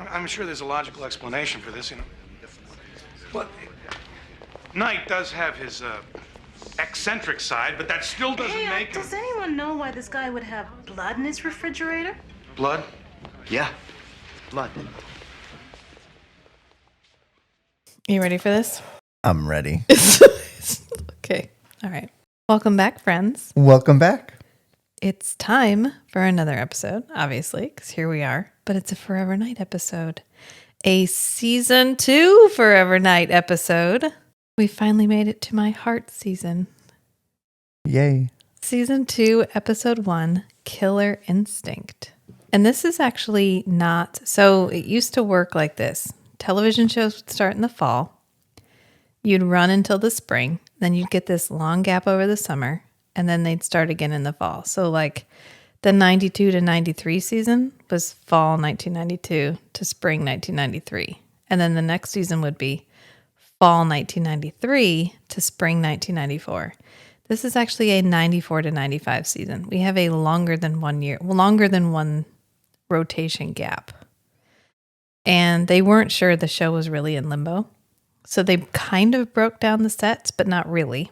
I'm sure there's a logical explanation for this, But Knight does have his eccentric side, but that still doesn't make him... Does anyone know why this guy would have blood in his refrigerator? Blood? Yeah, blood. You ready for this? I'm ready. Okay. All right. Welcome back, friends. Welcome back. It's time for another episode, obviously, because here we are. But it's a Forever Night episode. A season 2 Forever Night episode. We finally made it to my heart season. Yay. Season 2, episode 1, Killer Instinct. And this is actually not... So it used to work like this. Television shows would start in the fall. You'd run until the spring. Then you'd get this long gap over the summer. And then they'd start again in the fall. So like the 92 to 93 season was fall 1992 to spring 1993. And then the next season would be fall 1993 to spring 1994. This is actually a 94 to 95 season. We have a longer than one rotation gap. And they weren't sure the show was really in limbo. So they kind of broke down the sets, but not really.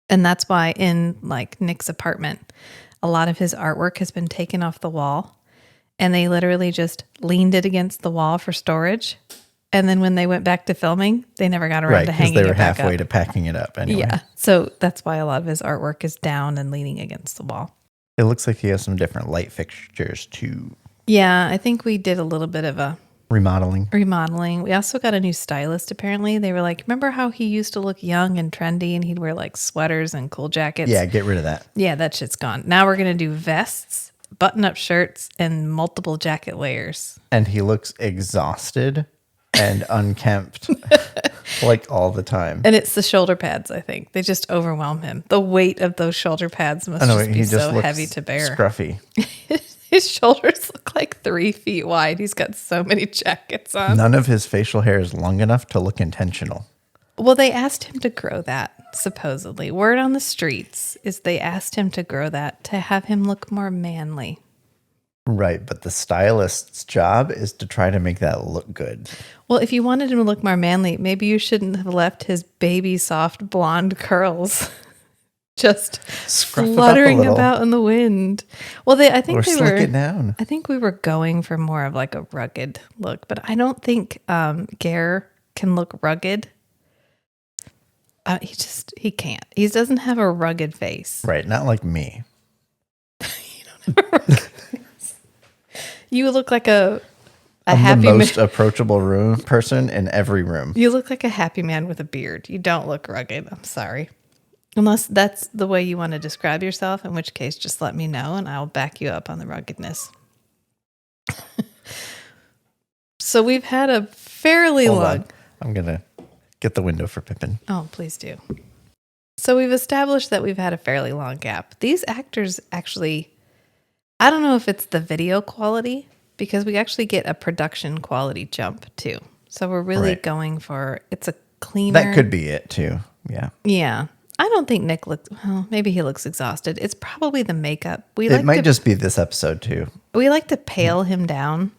And that's why in like Nick's apartment, a lot of his artwork has been taken off the wall. And they literally just leaned it against the wall for storage. And then when they went back to filming, they never got around to hanging it back up. Right, because they were halfway to packing it up anyway. Yeah, so that's why a lot of his artwork is down and leaning against the wall. It looks like he has some different light fixtures too. Yeah, I think we did a little bit of a Remodeling. We also got a new stylist, apparently. They were like, remember how he used to look young and trendy and he'd wear like sweaters and cool jackets? Yeah, get rid of that. Yeah, that shit's gone. Now we're going to do vests, button-up shirts, and multiple jacket layers. And he looks exhausted and unkempt like all the time. And it's the shoulder pads, I think. They just overwhelm him. The weight of those shoulder pads must just be so heavy to bear. Scruffy. His shoulders look like 3 feet wide. He's got so many jackets on. None of his facial hair is long enough to look intentional. Well, they asked him to grow that, supposedly. Word on the streets is they asked him to grow that to have him look more manly. Right, but the stylist's job is to try to make that look good. Well, if you wanted him to look more manly, maybe you shouldn't have left his baby soft blonde curls just fluttering about in the wind. Well, I think they were. It down. I think we were going for more of like a rugged look, but I don't think Gare can look rugged. He can't. He doesn't have a rugged face. Right, not like me. You don't have a rugged face. You look like I'm happy the most approachable person in every room. You look like a happy man with a beard. You don't look rugged. I'm sorry. Unless that's the way you want to describe yourself, in which case just let me know and I'll back you up on the ruggedness. So we've had a fairly long... Hold on. I'm going to get the window for Pippin. Oh, please do. So we've established that we've had a fairly long gap. These actors actually... I don't know if it's the video quality, because we actually get a production quality jump too. So we're really going for... It's a cleaner... That could be it too. Yeah. Yeah. I don't think Nick looks... Well, maybe he looks exhausted. It's probably the makeup. It might just be this episode too. We like to pale him down.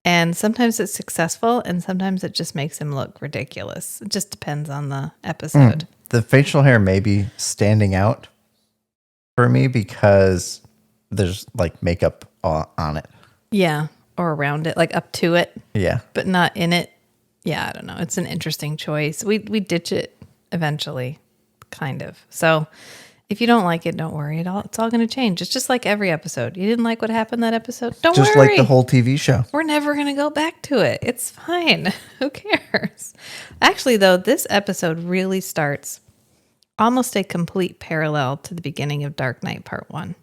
And sometimes it's successful. And sometimes it just makes him look ridiculous. It just depends on the episode. The facial hair may be standing out for me because there's like makeup on it. Yeah. Or around it. Like up to it. Yeah. But not in it. Yeah, I don't know. It's an interesting choice. We ditch it eventually. Kind of. So if you don't like it, don't worry. It's all going to change. It's just like every episode. You didn't like what happened that episode? Don't worry. Just like the whole TV show. We're never going to go back to it. It's fine. Who cares? Actually, though, this episode really starts almost a complete parallel to the beginning of Dark Knight Part 1.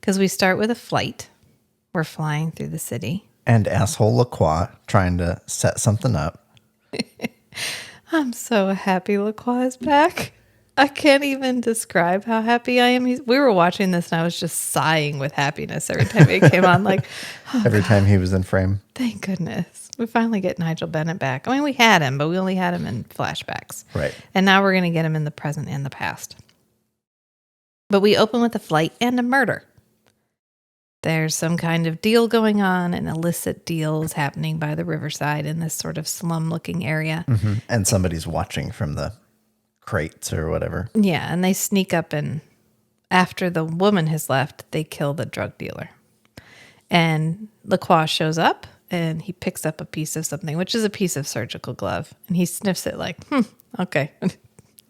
Because we start with a flight. We're flying through the city. And asshole LaCroix trying to set something up. I'm so happy LaCroix is back. I can't even describe how happy I am. We were watching this and I was just sighing with happiness every time it came on. Like every time he was in frame. Thank goodness. We finally get Nigel Bennett back. I mean, we had him, but we only had him in flashbacks. Right. And now we're going to get him in the present and the past. But we open with a flight and a murder. There's some kind of deal going on, an illicit deal is happening by the riverside in this sort of slum-looking area. And somebody's watching from the crates or whatever. Yeah, and they sneak up and after the woman has left, they kill the drug dealer. And LaCroix shows up and he picks up a piece of something, which is a piece of surgical glove. And he sniffs it like, okay.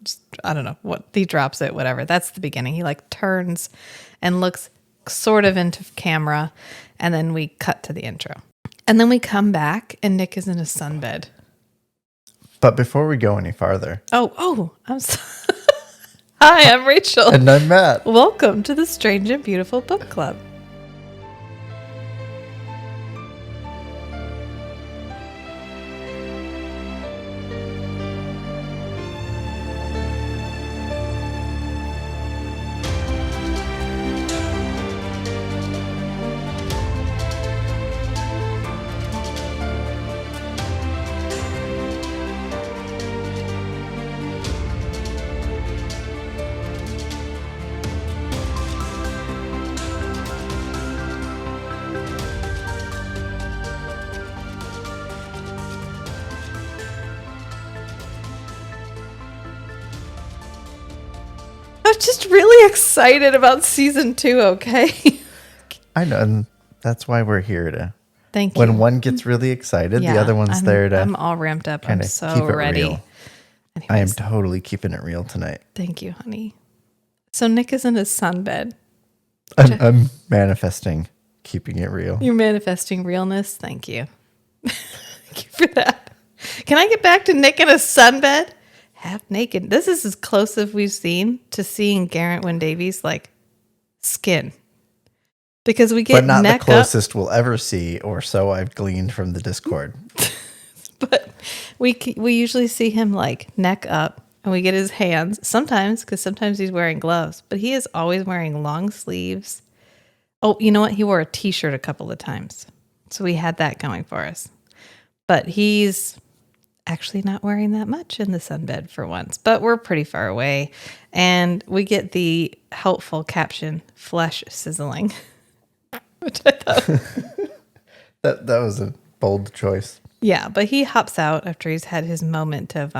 Just, I don't know what, he drops it, whatever. That's the beginning. He like turns and looks sort of into camera. And then we cut to the intro. And then we come back and Nick is in a sunbed. But before we go any farther. I'm sorry. Hi, I'm Rachel. And I'm Matt. Welcome to the Strange and Beautiful Book Club. I'm just really excited about season 2, okay? I know, and that's why we're here to. Thank you. When one gets really excited, the other one's there to. I'm all ramped up. I'm so keep it ready. Real. Anyways, I am totally keeping it real tonight. Thank you, honey. So Nick is in his sunbed. I'm manifesting keeping it real. You're manifesting realness. Thank you. Thank you for that. Can I get back to Nick in a sunbed? Half naked. This is as close as we've seen to seeing Garrett Wynn Davies like skin. Because we get but not neck the closest we'll ever see, or so I've gleaned from the Discord. But we usually see him like neck up, and we get his hands sometimes because sometimes he's wearing gloves, but he is always wearing long sleeves. Oh, you know what? He wore a t-shirt a couple of times, so we had that going for us. But he's actually not wearing that much in the sunbed for once, but we're pretty far away, and we get the helpful caption "flesh sizzling," which I thought that was a bold choice. Yeah, but he hops out after he's had his moment of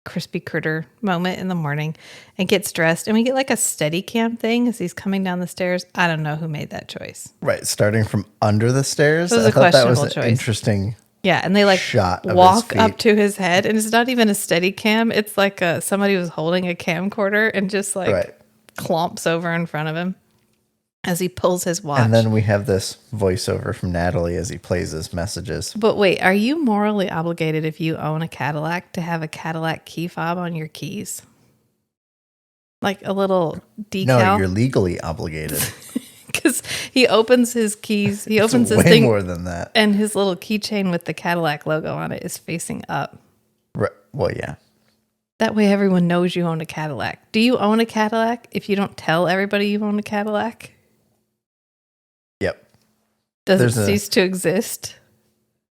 crispy critter moment in the morning and gets dressed. And we get like a steady cam thing as he's coming down the stairs. I don't know who made that choice. Right, starting from under the stairs. It was I a thought that was questionable an choice. interesting Yeah, and they like shot of walk his up feet. to his head. And it's not even a steady cam. It's like somebody was holding a camcorder and just like clomps over in front of him as he pulls his watch. And then we have this voiceover from Natalie as he plays his messages. But wait, are you morally obligated if you own a Cadillac to have a Cadillac key fob on your keys? Like a little decal? No, you're legally obligated. Because he opens his keys, he opens his way thing, more than that. and his little keychain with the Cadillac logo on it is facing up. Right. Well, yeah. That way everyone knows you own a Cadillac. Do you own a Cadillac if you don't tell everybody you own a Cadillac? Yep. Does There's it cease to exist?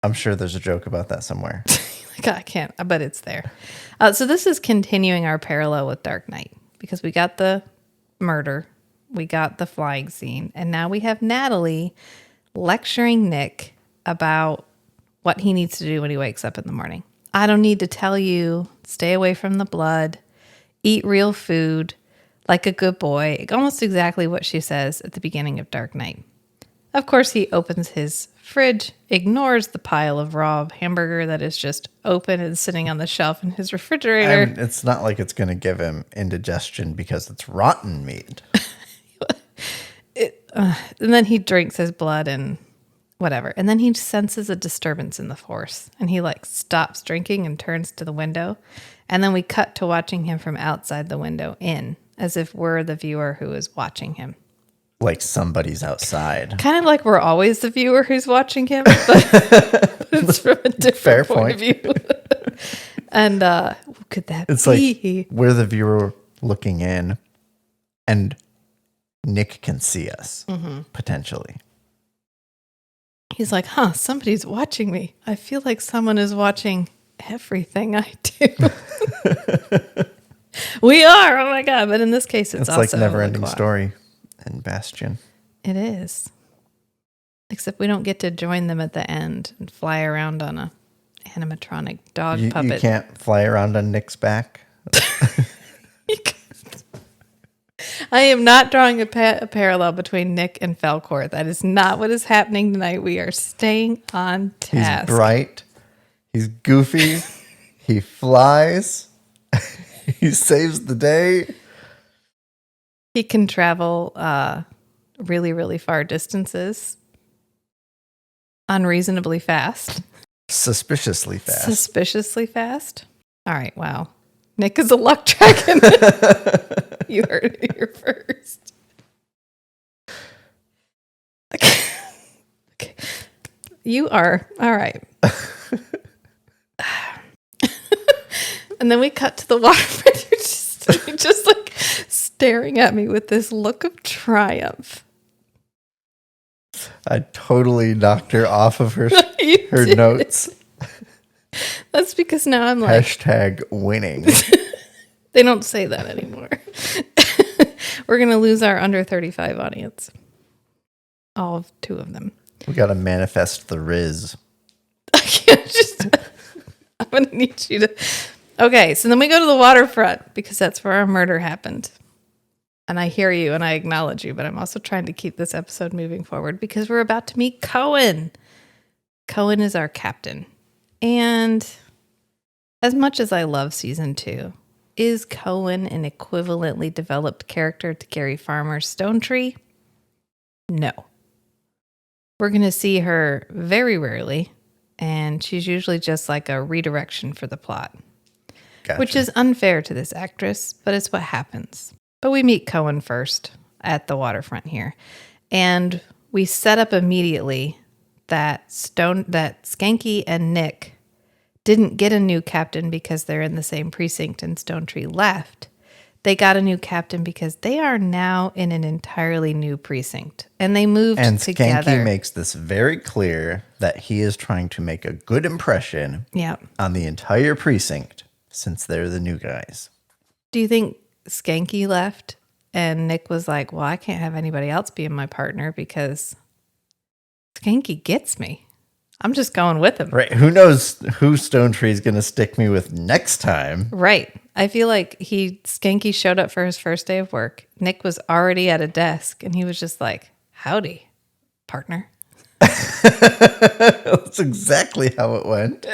I'm sure there's a joke about that somewhere. Like, I can't, but it's there. So this is continuing our parallel with Dark Knight because we got the murder, we got the flying scene, and now we have Natalie lecturing Nick about what he needs to do when he wakes up in the morning. I don't need to tell you, stay away from the blood, eat real food, like a good boy. Almost exactly what she says at the beginning of Dark Knight. Of course, he opens his fridge, ignores the pile of raw hamburger that is just open and sitting on the shelf in his refrigerator. I mean, it's not like it's going to give him indigestion because it's rotten meat. And then he drinks his blood and whatever. And then he senses a disturbance in the force. And he like stops drinking and turns to the window. And then we cut to watching him from outside the window in, as if we're the viewer who is watching him. Like somebody's outside. Kind of like we're always the viewer who's watching him, but it's from a different Fair point of view. And what could that It's be? like we're the viewer looking in, and Nick can see us, potentially. He's like, somebody's watching me. I feel like someone is watching everything I do. We are. Oh my God. But in this case, it's also like Never Ending LaCroix. Story and Bastion. It is. Except we don't get to join them at the end and fly around on a animatronic dog You puppet. can't fly around on Nick's back. I am not drawing a parallel between Nick and Falcor. That is not what is happening tonight. We are staying on He's task. bright. He's goofy. He flies. He saves the day. He can travel really, really far distances unreasonably fast. Suspiciously fast. Suspiciously fast. All right, wow. Nick is a luck dragon. You heard it here first. Okay. You are. All right. And then we cut to the waterfront. You're just like staring at me with this look of triumph. I totally knocked her off of her You did. notes. That's because now I'm like, Hashtag winning. they don't say that anymore. We're going to lose our under 35 audience. All 2 of them. We got to manifest the Riz. I can't just, I'm going to need you to. Okay, so then we go to the waterfront because that's where our murder happened. And I hear you and I acknowledge you, but I'm also trying to keep this episode moving forward because we're about to meet Cohen. Cohen is our captain. And as much as I love season 2, is Cohen an equivalently developed character to Gary Farmer's Stone Tree? No. We're going to see her very rarely, and she's usually just like a redirection for the plot. Gotcha. Which is unfair to this actress, but it's what happens. But we meet Cohen first at the waterfront here. And we set up immediately that Schanke and Nick didn't get a new captain because they're in the same precinct and Stone Tree left. They got a new captain because they are now in an entirely new precinct. And they moved together. Schanke makes this very clear that he is trying to make a good impression on the entire precinct since they're the new guys. Do you think Schanke left and Nick was like, well, I can't have anybody else being my partner because Schanke gets me. I'm just going with him. Right. Who knows who Stone Tree is going to stick me with next time? Right. I feel like Schanke showed up for his first day of work. Nick was already at a desk and he was just like, howdy, partner. That's exactly how it went.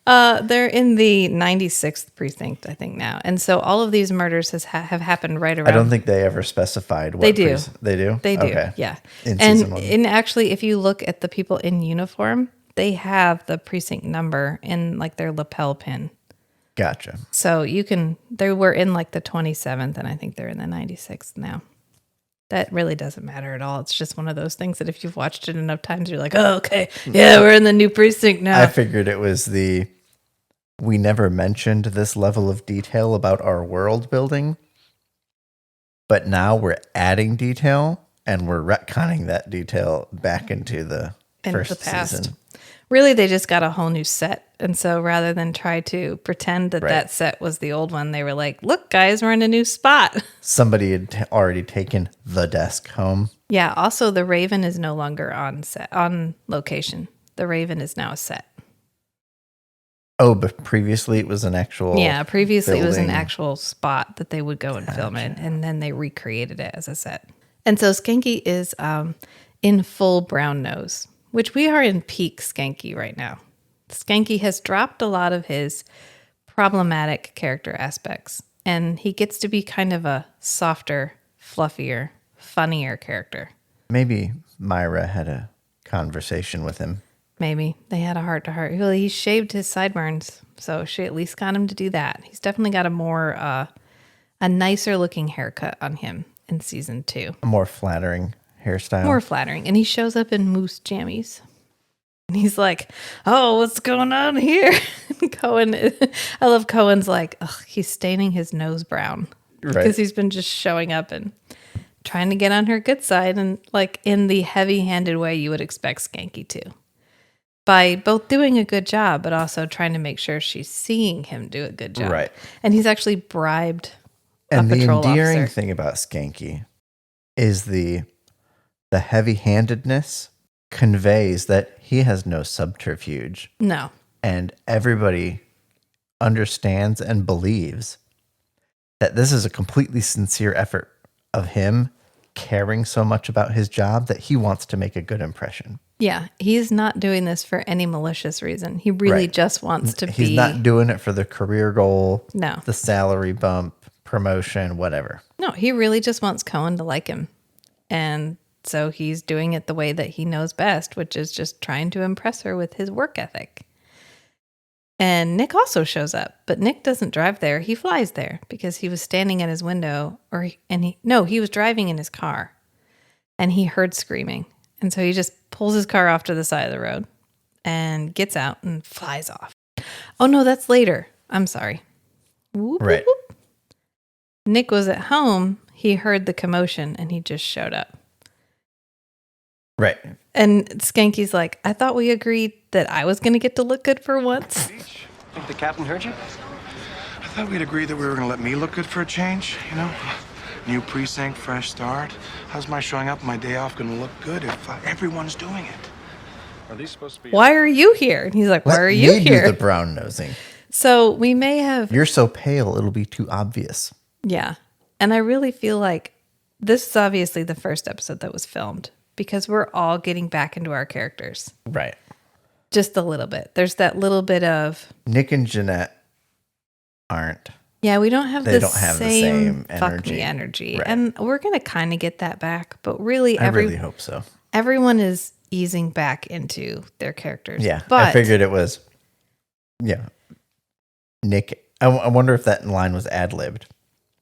They're in the 96th precinct, I think now. And so all of these murders have happened right around. I don't think they ever specified what They do. They do? They do, Okay. yeah. In season 1. And actually, if you look at the people in uniform, they have the precinct number in like their lapel pin. Gotcha. So they were in like the 27th, and I think they're in the 96th now. That really doesn't matter at all. It's just one of those things that if you've watched it enough times, you're like, oh, okay, yeah, we're in the new precinct now. I figured it was we never mentioned this level of detail about our world building, but now we're adding detail and we're retconning that detail back into the first past. season. Really, they just got a whole new set. And so rather than try to pretend that Right. that set was the old one, they were like, look, guys, we're in a new spot. Somebody had already taken the desk home. Yeah. Also, the Raven is no longer on location. The Raven is now a set. Oh, but previously it was an actual. Yeah. Previously, it was an building. actual spot that they would go and film it. And then they recreated it as a set. And so Schanke is in full brown nose, which we are in peak Schanke right now. Schanke has dropped a lot of his problematic character aspects, and he gets to be kind of a softer, fluffier, funnier character. Maybe Myra had a conversation with him. Maybe they had a heart-to-heart. Well, he shaved his sideburns, so she at least got him to do that. He's definitely got a nicer looking haircut on him in season 2. A more flattering hairstyle. More flattering. And he shows up in moose jammies. And he's like, oh, what's going on here? Cohen, I love Cohen's like, ugh, he's staining his nose brown. Right. Because he's been just showing up and trying to get on her good side and like in the heavy-handed way you would expect Schanke to. By both doing a good job, but also trying to make sure she's seeing him do a good job. Right. And he's actually bribed and a the patrol endearing officer. thing about Schanke is the the heavy-handedness conveys that he has no subterfuge. No. And everybody understands and believes that this is a completely sincere effort of him caring so much about his job that he wants to make a good impression. Yeah, he's not doing this for any malicious reason. He really Right. just wants to He's be... not doing it for the career goal, No. the salary bump, promotion, whatever. No, he really just wants Cohen to like him. And so he's doing it the way that he knows best, which is just trying to impress her with his work ethic. And Nick also shows up, but Nick doesn't drive there. He flies there because he was standing at his window, he was driving in his car and he heard screaming. And so he just pulls his car off to the side of the road and gets out and flies off. Oh no, that's later. I'm sorry. Whoop, Right. whoop, whoop. Nick was at home. He heard the commotion and he just showed up. Right. And Skanky's like, I thought we agreed that I was going to get to look good for once. Think the captain heard you? I thought we'd agreed that we were going to let me look good for a change, you know? New precinct, fresh start. How's my showing up on my day off going to look good if everyone's doing it? Are these supposed to be? Why are you here? And he's like, why Let are you me do here? the brown nosing. So we may have, You're so pale, it'll be too obvious. yeah. And I really feel like this is obviously the first episode that was filmed because we're all getting back into our characters. Right. Just a little bit. There's that little bit of, Nick and Jeanette aren't. yeah, we don't have They the don't have the same same fuck energy. me energy. Right. And we're going to kind of get that back. But really, I really hope so. everyone is easing back into their characters. Yeah. But I figured it was, yeah. Nick, I wonder if that line was ad-libbed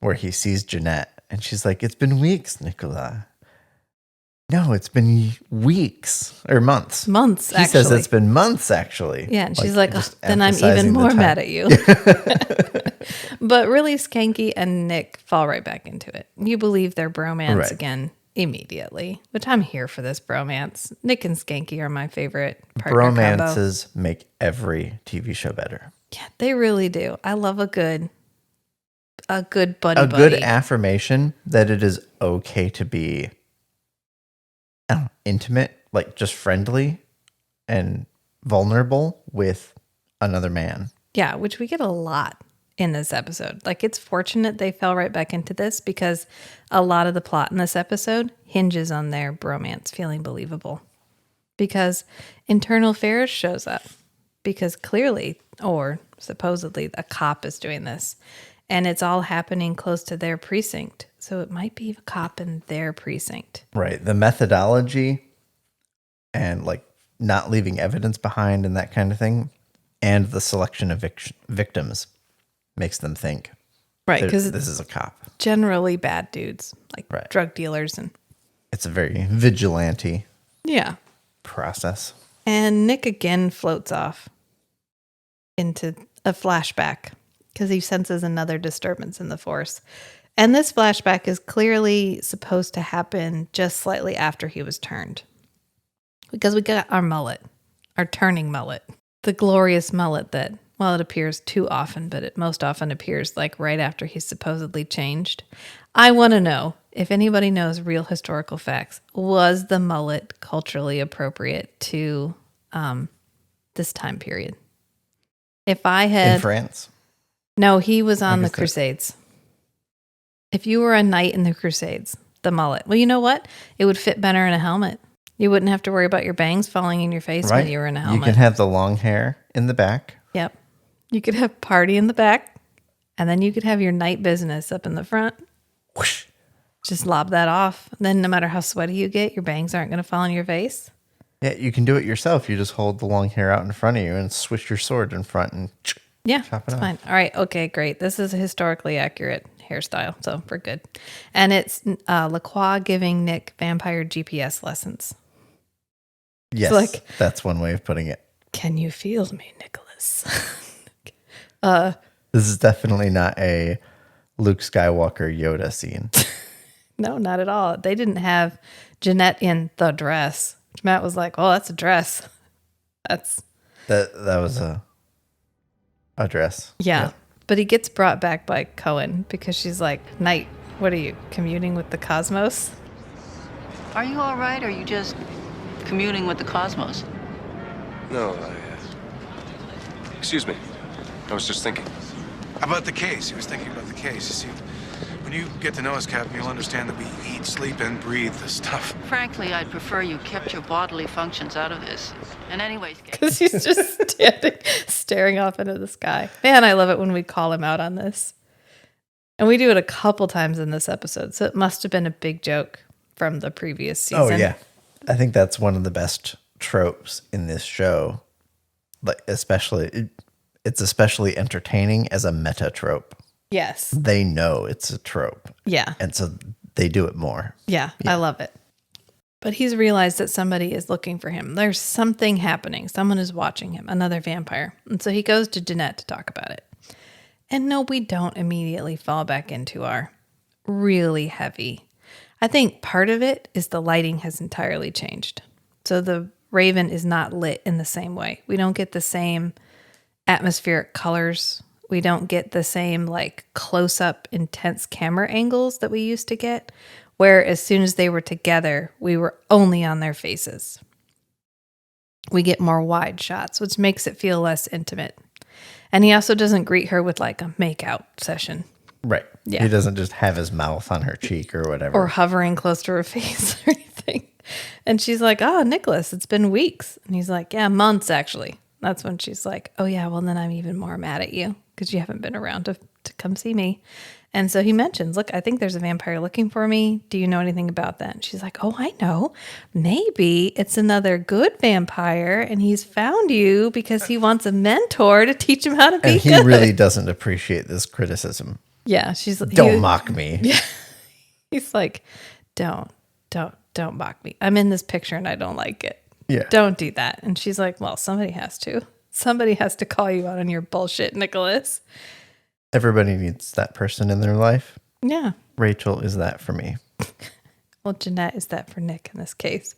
where he sees Jeanette and she's like, it's been weeks, Nicola. No, it's been weeks or months. months, He actually. says it's been months, actually. Yeah, and she's like, just "Ugh, then I'm even emphasizing the more time. mad at you." But really, Schanke and Nick fall right back into it. You believe their bromance Right. again immediately, which I'm here for this bromance. Nick and Schanke are my favorite partner combo. Bromances make every TV show better. Yeah, they really do. I love a good buddy A good buddy. affirmation that it is okay to be intimate, like just friendly and vulnerable with another man. Yeah, which we get a lot in this episode. Like, it's fortunate they fell right back into this because a lot of the plot in this episode hinges on their bromance feeling believable. Because Internal Affairs shows up because clearly, or supposedly, a cop is doing this. And it's all happening close to their precinct. So it might be a cop in their precinct. Right. The methodology and like not leaving evidence behind and that kind of thing, and the selection of victims makes them think Right, that because this is a cop. generally bad dudes, like Right. drug dealers and It's a very vigilante yeah. process. And Nick again floats off into a flashback because he senses another disturbance in the force. And this flashback is clearly supposed to happen just slightly after he was turned. Because we got our mullet, our turning mullet, the glorious mullet that, well, it appears too often, but it most often appears like right after he's supposedly changed. I want to know if anybody knows real historical facts. Was the mullet culturally appropriate to this time period? If I had... In France? No, he was on the guess that- Crusades. If you were a knight in the Crusades, the mullet. Well, you know what? It would fit better in a helmet. You wouldn't have to worry about your bangs falling in your face when you were in a You helmet. can have the long hair in the back. Yep. You could have party in the back, and then you could have your night business up in the front. Whoosh. Just lob that off. Then no matter how sweaty you get, your bangs aren't going to fall on your face. Yeah, you can do it yourself. You just hold the long hair out in front of you and swish your sword in front and Yeah, Chop it it's off. fine. All right. Okay, great. This is a historically accurate hairstyle, so we're good. And it's LaCroix giving Nick vampire GPS lessons. yes, like- that's one way of putting it. Can you feel me, Nicholas? This is definitely not a Luke Skywalker Yoda scene. No, not at all. They didn't have Jeanette in the dress. Matt was like, "Oh, that's a dress." That's That was a dress. yeah. But he gets brought back by Cohen because she's like, "Knight, what are you communing with the cosmos?" Are you all right, or are you just communing with the cosmos? No, excuse me. I was just thinking. About the case. He was thinking about the case. You see, when you get to know us, Captain, you'll understand that we eat, sleep, and breathe this stuff. Frankly, I'd prefer you kept your bodily functions out of this. And anyways, Because he's just standing, staring off into the sky. Man, I love it when we call him out on this. And we do it a couple times in this episode, so it must have been a big joke from the previous season. Oh, yeah. I think that's one of the best tropes in this show. Like, especially, it's especially entertaining as a meta trope. Yes. They know it's a trope. Yeah. And so they do it more. Yeah, I love it. But he's realized that somebody is looking for him. There's something happening. Someone is watching him, another vampire. And so he goes to Jeanette to talk about it. And no, we don't immediately fall back into our really heavy. I think part of it is the lighting has entirely changed. So the Raven is not lit in the same way. We don't get the same atmospheric colors. We don't get the same like close-up intense camera angles that we used to get, where as soon as they were together, we were only on their faces. We get more wide shots, which makes it feel less intimate. And he also doesn't greet her with like a make-out session. Right. Yeah. He doesn't just have his mouth on her cheek or whatever. Or hovering close to her face or anything. And she's like, oh, Nicholas, it's been weeks. And he's like, yeah, months actually. That's when she's like, oh yeah, well then I'm even more mad at you because you haven't been around to come see me. And so he mentions, look, I think there's a vampire looking for me. Do you know anything about that? And she's like, oh, I know. Maybe it's another good vampire and he's found you because he wants a mentor to teach him how to be and he good. really doesn't appreciate this criticism. Yeah, she's Don't mock me. Yeah. He's like, don't mock me. I'm in this picture and I don't like it. Yeah. Don't do that. And she's like, well, somebody has to. Somebody has to call you out on your bullshit, Nicholas. Everybody needs that person in their life. Yeah. Rachel is that for me. Well, Jeanette is that for Nick in this case.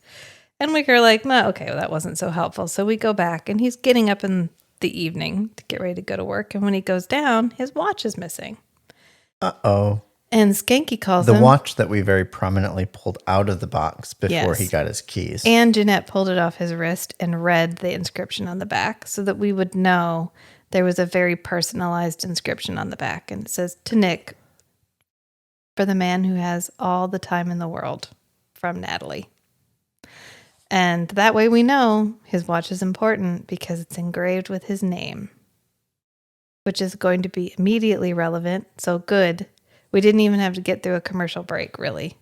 And we're like, well, okay, well, that wasn't so helpful. So we go back and he's getting up in the evening to get ready to go to work. And when he goes down, his watch is missing. Uh-oh. And Schanke calls The him. watch that we very prominently pulled out of the box before Yes. he got his keys. And Jeanette pulled it off his wrist and read the inscription on the back so that we would know there was a very personalized inscription on the back. And it says, to Nick, for the man who has all the time in the world, from Natalie. And that way we know his watch is important because it's engraved with his name, which is going to be immediately relevant. So good. We didn't even have to get through a commercial break, really,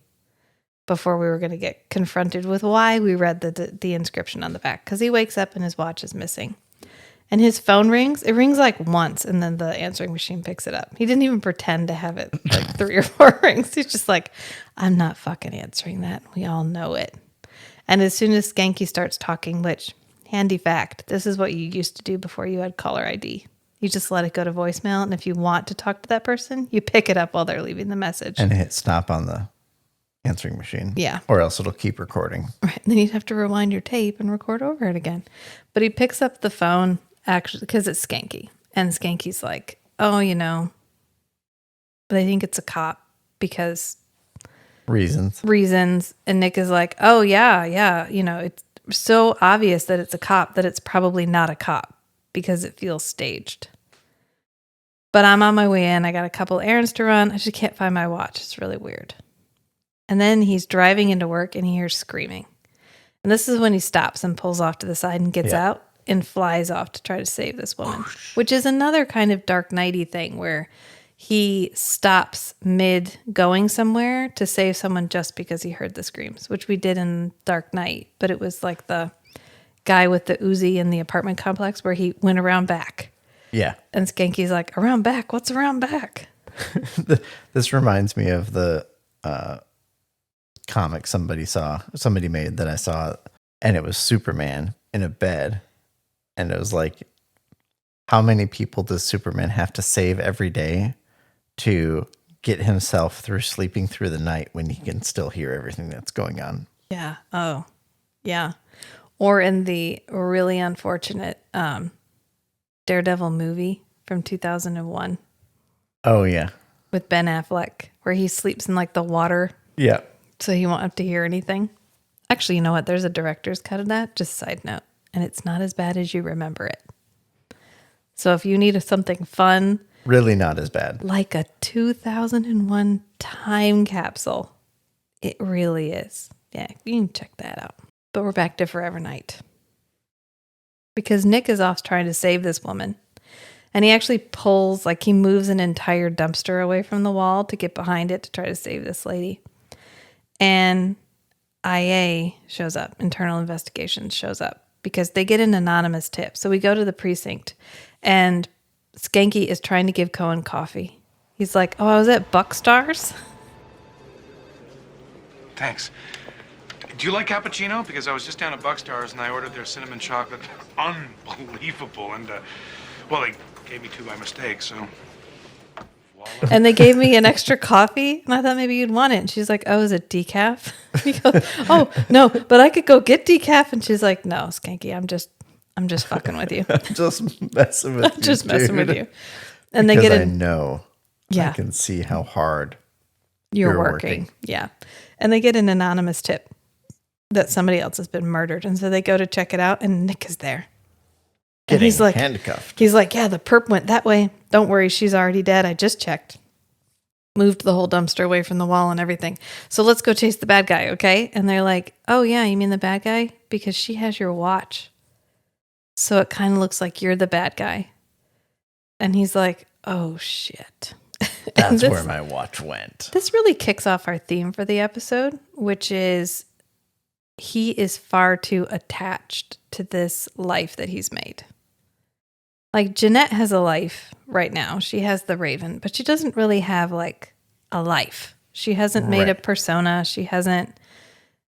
before we were going to get confronted with why we read the inscription on the back. Because he wakes up and his watch is missing. And his phone rings. It rings like once, and then the answering machine picks it up. He didn't even pretend to have it like 3 or 4 rings. He's just like, I'm not fucking answering that. We all know it. And as soon as Schanke starts talking, which, handy fact, this is what you used to do before you had caller ID. You just let it go to voicemail, and if you want to talk to that person, you pick it up while they're leaving the message. And hit stop on the answering machine. Yeah. Or else it'll keep recording. Right. And then you'd have to rewind your tape and record over it again. But he picks up the phone, actually, because it's Schanke. And Skanke's like, oh, but I think it's a cop because reasons. And Nick is like, oh, yeah. It's so obvious that it's a cop that it's probably not a cop because it feels staged. But I'm on my way in. I got a couple errands to run. I just can't find my watch. It's really weird. And then he's driving into work and he hears screaming. And this is when he stops and pulls off to the side and gets out and flies off to try to save this woman, which is another kind of Dark Knight-y thing where he stops mid going somewhere to save someone just because he heard the screams, which we did in Dark Knight. But it was like the guy with the Uzi in the apartment complex where he went around back. Yeah. And Skanke's like, around back? What's around back? This reminds me of the comic somebody made that I saw, and it was Superman in a bed. And it was like, how many people does Superman have to save every day to get himself through sleeping through the night when he can still hear everything that's going on? Yeah. Oh, yeah. Or in the really unfortunate Daredevil movie from 2001. Oh, yeah. With Ben Affleck, where he sleeps in like the water. Yeah. So he won't have to hear anything. Actually, you know what? There's a director's cut of that, just side note. And it's not as bad as you remember it. So if you need something fun, Really not as bad. like a 2001 time capsule, it really is. Yeah, you can check that out. But we're back to Forever Night. Because Nick is off trying to save this woman. And he actually pulls, like he moves an entire dumpster away from the wall to get behind it to try to save this lady. And IA shows up, Internal Investigations shows up, because they get an anonymous tip. So we go to the precinct, and Schanke is trying to give Cohen coffee. He's like, oh, I was at Buckstars. Thanks. Do you like cappuccino? Because I was just down at Buckstars and I ordered their cinnamon chocolate. Unbelievable. And, well, they gave me 2 by mistake, so... Voila. And they gave me an extra coffee, and I thought maybe you'd want it. And she's like, oh, is it decaf? He goes, oh, no, but I could go get decaf. And she's like, no, Schanke, I'm just fucking with you. Just messing with you. Just messing with dude. you. And they Because get I in. know. Yeah. I can see how hard You're working. Yeah. And they get an anonymous tip that somebody else has been murdered. And so they go to check it out, and Nick is there. And getting he's like, handcuffed. He's like, yeah, the perp went that way. Don't worry, she's already dead. I just checked. Moved the whole dumpster away from the wall and everything. So let's go chase the bad guy, okay? And they're like, oh, yeah, you mean the bad guy? Because she has your watch. So it kind of looks like you're the bad guy. And he's like, oh, shit. That's where my watch went. This really kicks off our theme for the episode, which is he is far too attached to this life that he's made. Like, Jeanette has a life right now. She has the Raven, but she doesn't really have, like, a life. She hasn't made a Right. persona. She hasn't.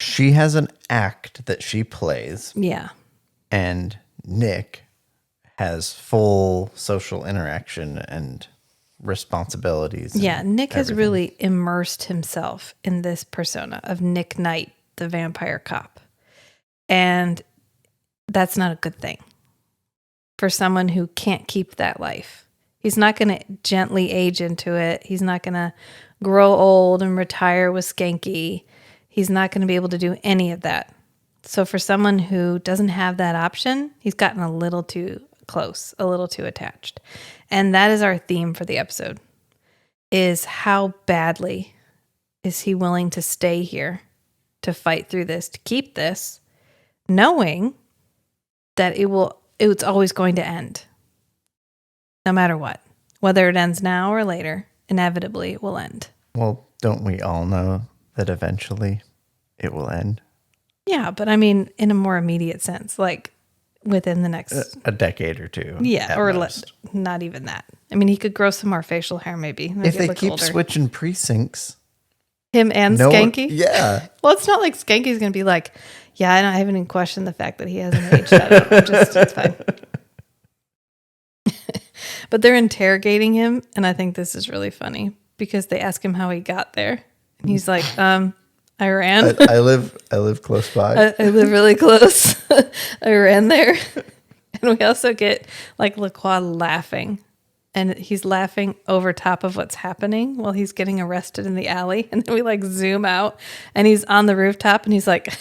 She has an act that she plays, Yeah. and Nick has full social interaction and responsibilities. Yeah. and Nick has everything. really immersed himself in this persona of Nick Knight, the vampire cop. And that's not a good thing for someone who can't keep that life. He's not going to gently age into it. He's not going to grow old and retire with Schanke. He's not going to be able to do any of that. So for someone who doesn't have that option, he's gotten a little too close, a little too attached. And that is our theme for the episode, is how badly is he willing to stay here, to fight through this, to keep this, knowing that it's always going to end. No matter what. Whether it ends now or later, inevitably it will end. Well, don't we all know that eventually it will end? Yeah, but I mean, in a more immediate sense, like within the next... A decade or two. yeah, at or most. not even that. I mean, he could grow some more facial hair maybe. If they look keep older. switching precincts. Him and No one- Schanke? yeah. Well, it's not like Skanke's going to be like, yeah, I haven't even questioned the fact that he hasn't aged at all. It's fine. But they're interrogating him, and I think this is really funny because they ask him how he got there. And he's like, I ran. I live close by. I live really close. I ran there. And we also get like LaCroix laughing. And he's laughing over top of what's happening while he's getting arrested in the alley. And then we like zoom out and he's on the rooftop and he's like,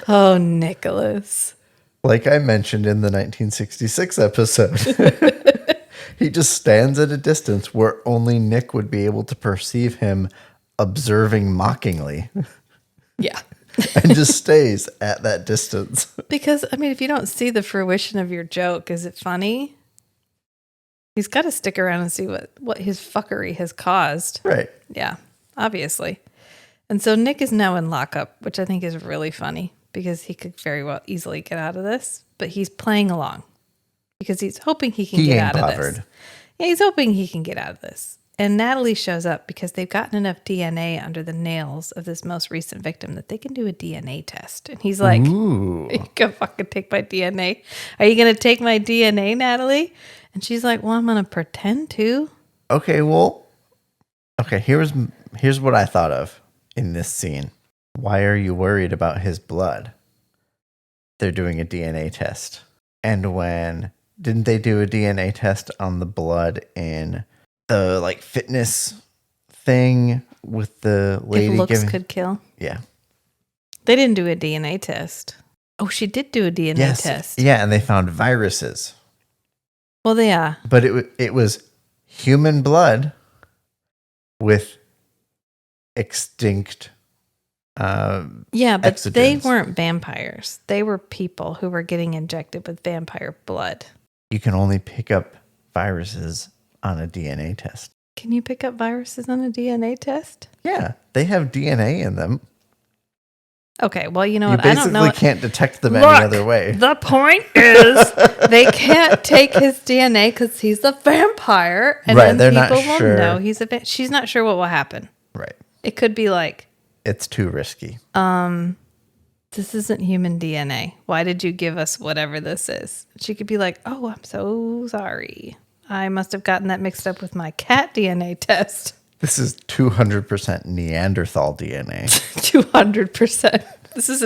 oh, Nicholas. Like I mentioned in the 1966 episode, he just stands at a distance where only Nick would be able to perceive him observing mockingly Yeah. and just stays at that distance. Because, I mean, if you don't see the fruition of your joke, is it funny? He's got to stick around and see what his fuckery has caused. Right. Yeah, obviously. And so Nick is now in lockup, which I think is really funny because he could very well easily get out of this, but he's playing along because he's hoping he can He get ain't out of bothered. this. Yeah, he's hoping he can get out of this. And Natalie shows up because they've gotten enough DNA under the nails of this most recent victim that they can do a DNA test. And he's like, Ooh. you can fucking take my DNA. Are you going to take my DNA, Natalie? And she's like, well, I'm going to pretend to. Okay, here's what I thought of in this scene. Why are you worried about his blood? They're doing a DNA test. And didn't they do a DNA test on the blood in the like fitness thing with the lady If looks giving? could kill. Yeah. They didn't do a DNA test. Oh, she did do a DNA test. Yeah, and they found viruses. Well, yeah. But it was human blood with extinct Yeah, but they exogens. weren't vampires. They were people who were getting injected with vampire blood. You can only pick up viruses on a DNA test. Can you pick up viruses on a DNA test? Yeah, they have DNA in them. Okay, well, you know You what? I don't know. basically can't detect them Look, any other way. The point is they can't take his DNA because he's a vampire. And Right, then they're not people will sure. know he's a she's not sure what will happen. Right. It could be like, It's too risky. this isn't human DNA. Why did you give us whatever this is? She could be like, oh, I'm so sorry. I must have gotten that mixed up with my cat DNA test. This is 200% Neanderthal DNA. 200%. This is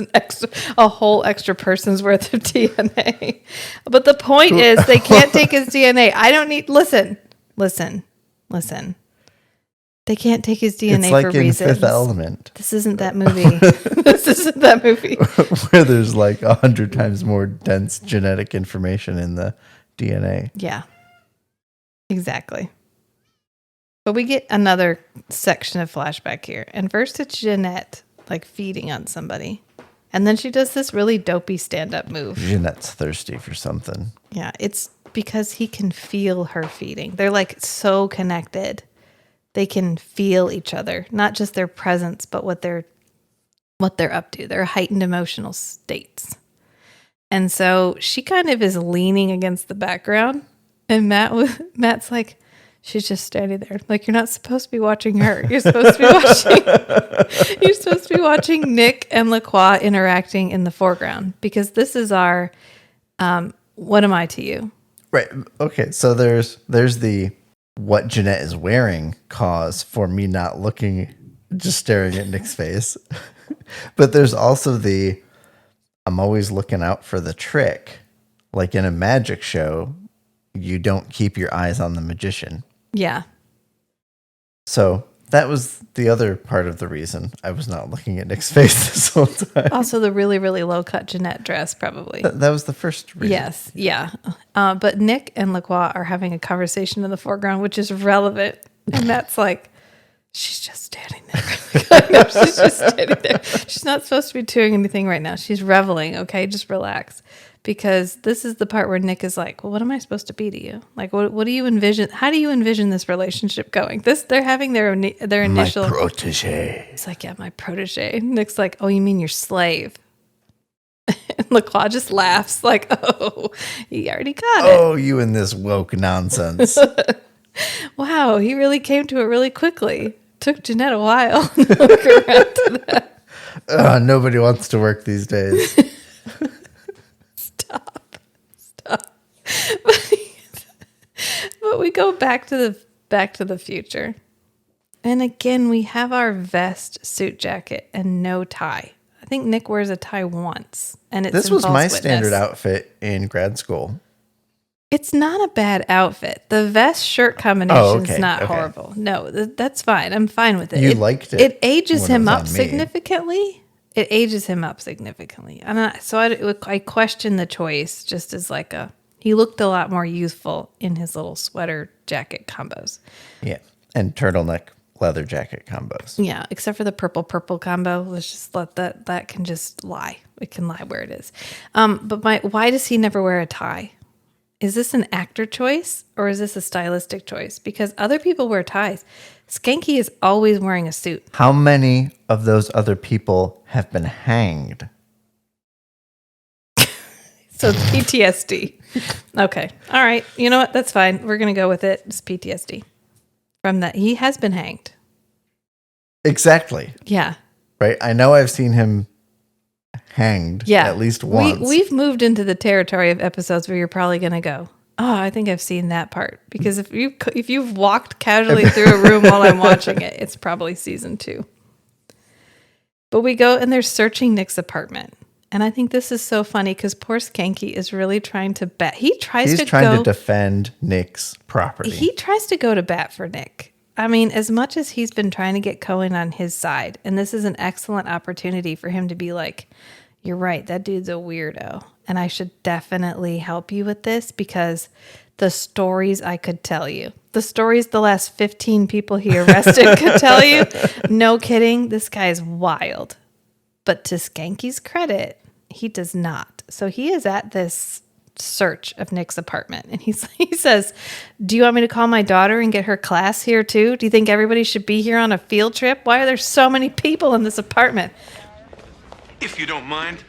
a whole extra person's worth of DNA. But the point is they can't take his DNA. I don't need, listen. They can't take his DNA It's like for in reasons. Fifth Element, This isn't that movie. This isn't that movie. where there's like 100 times more dense genetic information in the DNA. Yeah, exactly. But we get another section of flashback here. And first it's Jeanette, like feeding on somebody. And then she does this really dopey stand-up move. Jeanette's thirsty for something. Yeah, it's because he can feel her feeding. They're like so connected. They can feel each other, not just their presence, but what they're up to, their heightened emotional states. And so she kind of is leaning against the background, and Matt's like, she's just standing there. Like, you're not supposed to be watching her. You're supposed to be watching Nick and LaCroix interacting in the foreground, because this is our what am I to you? Right. Okay. So there's the what Jeanette is wearing cause for me not looking, just staring at Nick's face. But there's also the I'm always looking out for the trick. Like in a magic show, you don't keep your eyes on the magician. Yeah. So that was the other part of the reason I was not looking at Nick's face this whole time. Also, the really, really low cut Jeanette dress, probably. That was the first reason. Yes, yeah. But Nick and LaCroix are having a conversation in the foreground, which is relevant. And that's like, she's just standing there. I know, she's just standing there. She's not supposed to be doing anything right now. She's reveling, okay? Just relax. Because this is the part where Nick is like, well, what am I supposed to be to you? Like, what do you envision? How do you envision this relationship going? They're having their initial... My protege. He's like, yeah, my protege. Nick's like, oh, you mean your slave? And LaCroix just laughs like, oh, he already got it. Oh, you and this woke nonsense. Wow, he really came to it really quickly. Took Jeanette a while to look around to that. Nobody wants to work these days. Stop. But we go back to the future. And again, we have our vest, suit jacket, and no tie. I think Nick wears a tie once. And This was my standard outfit in grad school. It's not a bad outfit. The vest shirt combination is not horrible. No, that's fine. I'm fine with it. You liked it. It ages when him it was up on me. significantly. It ages him up significantly. I question the choice just as like he looked a lot more youthful in his little sweater jacket combos. Yeah. And turtleneck leather jacket combos. Yeah, except for the purple combo. Let's just let that can just lie. It can lie where it is. But why does he never wear a tie? Is this an actor choice or is this a stylistic choice? Because other people wear ties. Schanke is always wearing a suit. How many of those other people have been hanged? So it's PTSD. Okay. All right. You know what? That's fine. We're going to go with it. It's PTSD. From that. He has been hanged. Exactly. Yeah. Right? I know I've seen him hanged at least once. We've moved into the territory of episodes where you're probably going to go, oh, I think I've seen that part. Because if you've walked casually through a room while I'm watching it, it's probably season 2. But we go and they're searching Nick's apartment. And I think this is so funny because poor Schanke is really trying to bat. He's trying to defend Nick's property. He tries to go to bat for Nick. I mean, as much as he's been trying to get Cohen on his side, and this is an excellent opportunity for him to be like, you're right, that dude's a weirdo. And I should definitely help you with this because the stories I could tell you, the stories the last 15 people he arrested could tell you. No kidding. This guy is wild. But to Schanke's credit, he does not. So he is at this search of Nick's apartment. And he says, do you want me to call my daughter and get her class here too? Do you think everybody should be here on a field trip? Why are there so many people in this apartment? If you don't mind,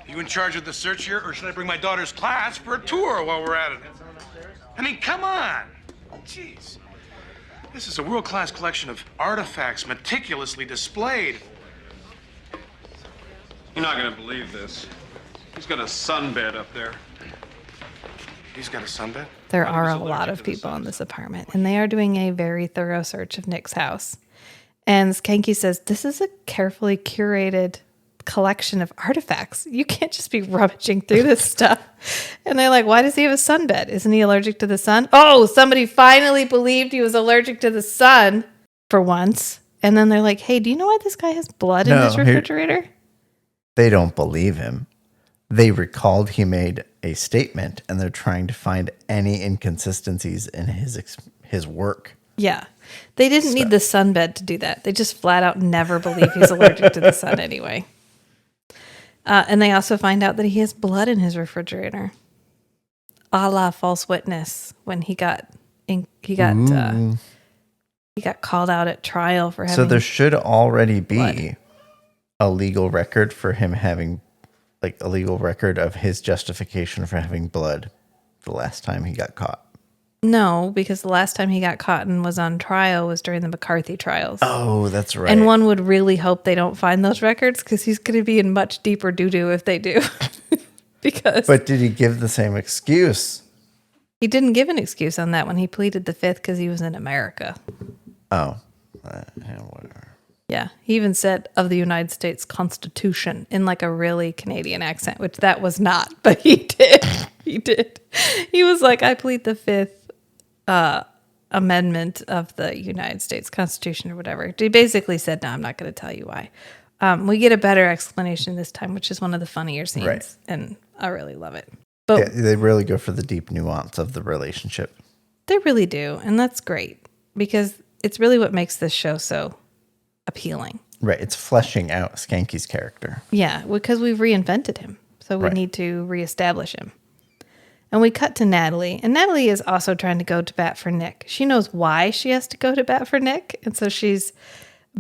are you in charge of the search here, or should I bring my daughter's class for a tour while we're at it? I mean, come on. Jeez. This is a world-class collection of artifacts meticulously displayed. You're not gonna believe this. He's got a sunbed up there. He's got a sunbed? There are a lot of people in this apartment, and they are doing a very thorough search of Nick's house. And Schanke says, this is a carefully curated collection of artifacts. You can't just be rummaging through this stuff. And they're like, why does he have a sunbed? Isn't he allergic to the sun? Oh, somebody finally believed he was allergic to the sun for once. And then they're like, hey, do you know why this guy has blood in his refrigerator? They don't believe him. They recalled he made a statement, and they're trying to find any inconsistencies in his work. Yeah. They didn't need the sunbed to do that. They just flat out never believe he's allergic to the sun anyway. And they also find out that he has blood in his refrigerator. A la false witness when he got called out at trial for having. So there should already be blood. A legal record for him having, like, a legal record of his justification for having blood the last time he got caught. No, because the last time he got caught and was on trial was during the McCarthy trials. Oh, that's right. And one would really hope they don't find those records because he's going to be in much deeper doo-doo if they do. But did he give the same excuse? He didn't give an excuse on that when he pleaded the fifth because he was in America. Oh, yeah, whatever. Yeah, he even said of the United States Constitution in like a really Canadian accent, which that was not, but he did. He did. He was like, I plead the fifth amendment of the United States Constitution or whatever. He basically said, no, I'm not going to tell you why. We get a better explanation this time, which is one of the funnier scenes, right. And I really love it. But yeah, they really go for the deep nuance of the relationship. They really do, and that's great because it's really what makes this show so appealing. Right, it's fleshing out Schanke's character. Yeah, because we've reinvented him, so we need to reestablish him. And we cut to Natalie, and Natalie is also trying to go to bat for Nick. She knows why she has to go to bat for Nick, and so she's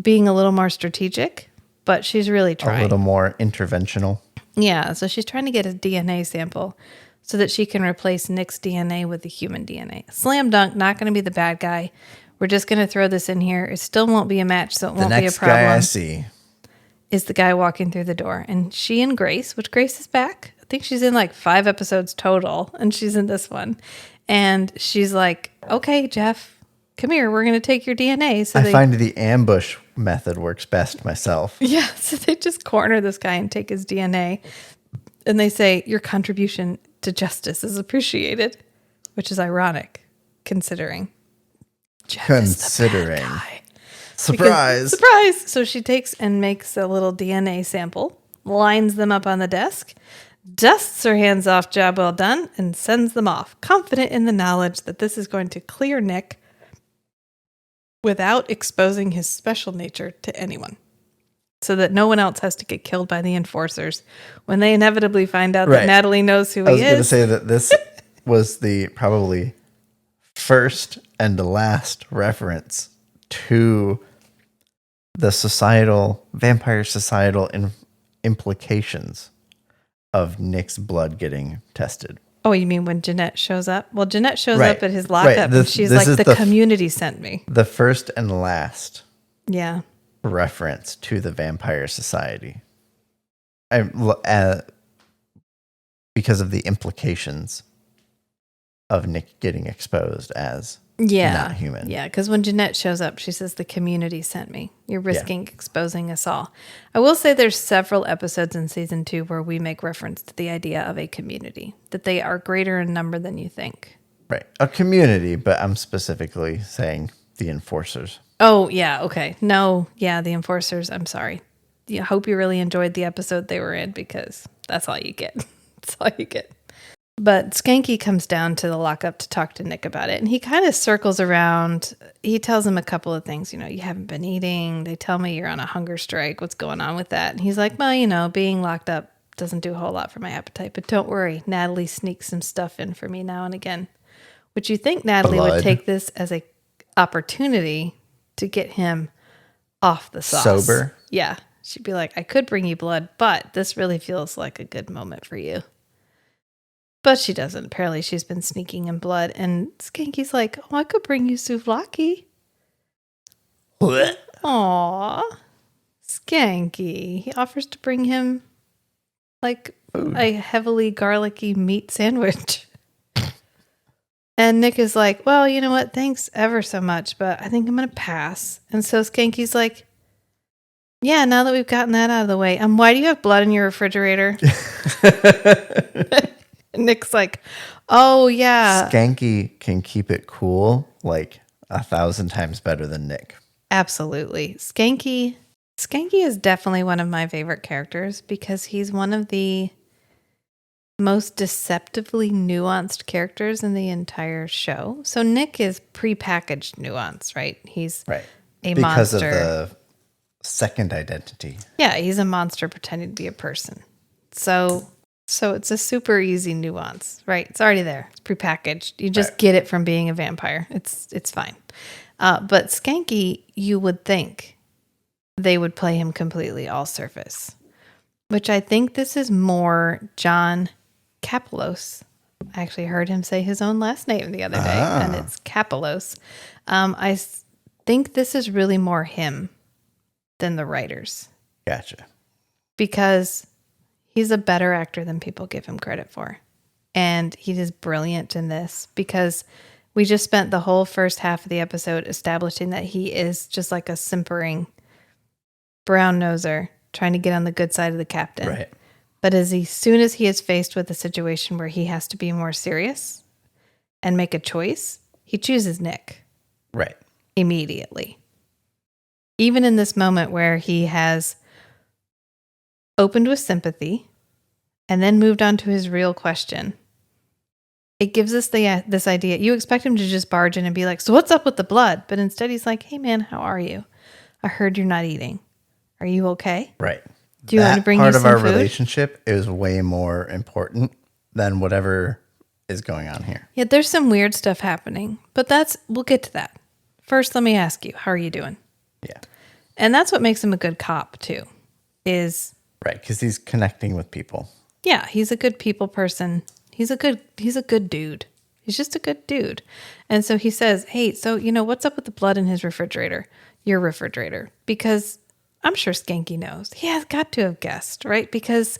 being a little more strategic, but she's really trying. A little more interventional. Yeah, so she's trying to get a DNA sample so that she can replace Nick's DNA with the human DNA. Slam dunk, not going to be the bad guy. We're just going to throw this in here. It still won't be a match, so it won't be a problem. The next guy I see is the guy walking through the door. And she and Grace, which Grace is back. I think she's in like 5 episodes total, and she's in this one. And she's like, okay, Jeff, come here. We're going to take your DNA. So I find the ambush method works best myself. Yeah, so they just corner this guy and take his DNA. And they say, your contribution to justice is appreciated, which is ironic, considering Jeff is the bad guy. Surprise. Surprise. So she takes and makes a little DNA sample, lines them up on the desk, dusts her hands off, job well done, and sends them off, confident in the knowledge that this is going to clear Nick without exposing his special nature to anyone, so that no one else has to get killed by the enforcers when they inevitably find out that Natalie knows who he is. I was going to say that this was the probably first and last reference to the vampire societal implications of Nick's blood getting tested. Oh, you mean when Jeanette shows up? Well, Jeanette shows up at his lockup, and she's like, the community sent me. The first and last reference to the vampire society. Because of the implications of Nick getting exposed as not human. Yeah, because when Jeanette shows up, she says, the community sent me. You're risking exposing us all. I will say there's several episodes in season 2 where we make reference to the idea of a community, that they are greater in number than you think. Right. A community, but I'm specifically saying The enforcers. Oh, yeah. Okay. No. Yeah. The enforcers. I'm sorry. I hope you really enjoyed the episode they were in because that's all you get. That's all you get. But Schanke comes down to the lockup to talk to Nick about it. And he kind of circles around. He tells him a couple of things. You haven't been eating. They tell me you're on a hunger strike. What's going on with that? And he's like, well, being locked up doesn't do a whole lot for my appetite. But don't worry. Natalie sneaks some stuff in for me now and again. Would you think Natalie would take this as a opportunity to get him off the sauce? Sober? Yeah. She'd be like, I could bring you blood, but this really feels like a good moment for you. But she doesn't. Apparently, she's been sneaking in blood. And Skanky's like, oh, I could bring you souvlaki. What? Aw. Schanke. He offers to bring him, like, a heavily garlicky meat sandwich. And Nick is like, well, you know what? Thanks ever so much, but I think I'm going to pass. And so Skanky's like, yeah, now that we've gotten that out of the way, why do you have blood in your refrigerator? Nick's like, oh, yeah. Schanke can keep it cool like 1,000 times better than Nick. Absolutely. Schanke is definitely one of my favorite characters because he's one of the most deceptively nuanced characters in the entire show. So Nick is prepackaged nuance, right? He's Right. a Because monster. of the second identity. Yeah, he's a monster pretending to be a person. So it's a super easy nuance, right? It's already there. It's prepackaged. You just get it from being a vampire. It's fine. But Schanke, you would think they would play him completely all surface, which I think this is more John Kapelos. I actually heard him say his own last name the other day, and it's Kapelos. I think this is really more him than the writers. Gotcha. Because he's a better actor than people give him credit for. And he is brilliant in this because we just spent the whole first half of the episode establishing that he is just like a simpering brown noser trying to get on the good side of the captain. Right. But soon as he is faced with a situation where he has to be more serious and make a choice, he chooses Nick. Right. Immediately. Even in this moment where he has opened with sympathy and then moved on to his real question, it gives us this idea. You expect him to just barge in and be like, so what's up with the blood? But instead he's like, hey man, how are you? I heard you're not eating. Are you okay? Right. Do you want to bring you some part of our food? relationship is way more important than whatever is going on here. Yeah, there's some weird stuff happening, but we'll get to that. First, let me ask you, how are you doing? Yeah. And that's what makes him a good cop too, is Right, because he's connecting with people. yeah, he's a good people person. He's a good dude. He's just a good dude. And so he says, hey, so what's up with the blood in his refrigerator? Your refrigerator. Because I'm sure Schanke knows. He has got to have guessed, right? Because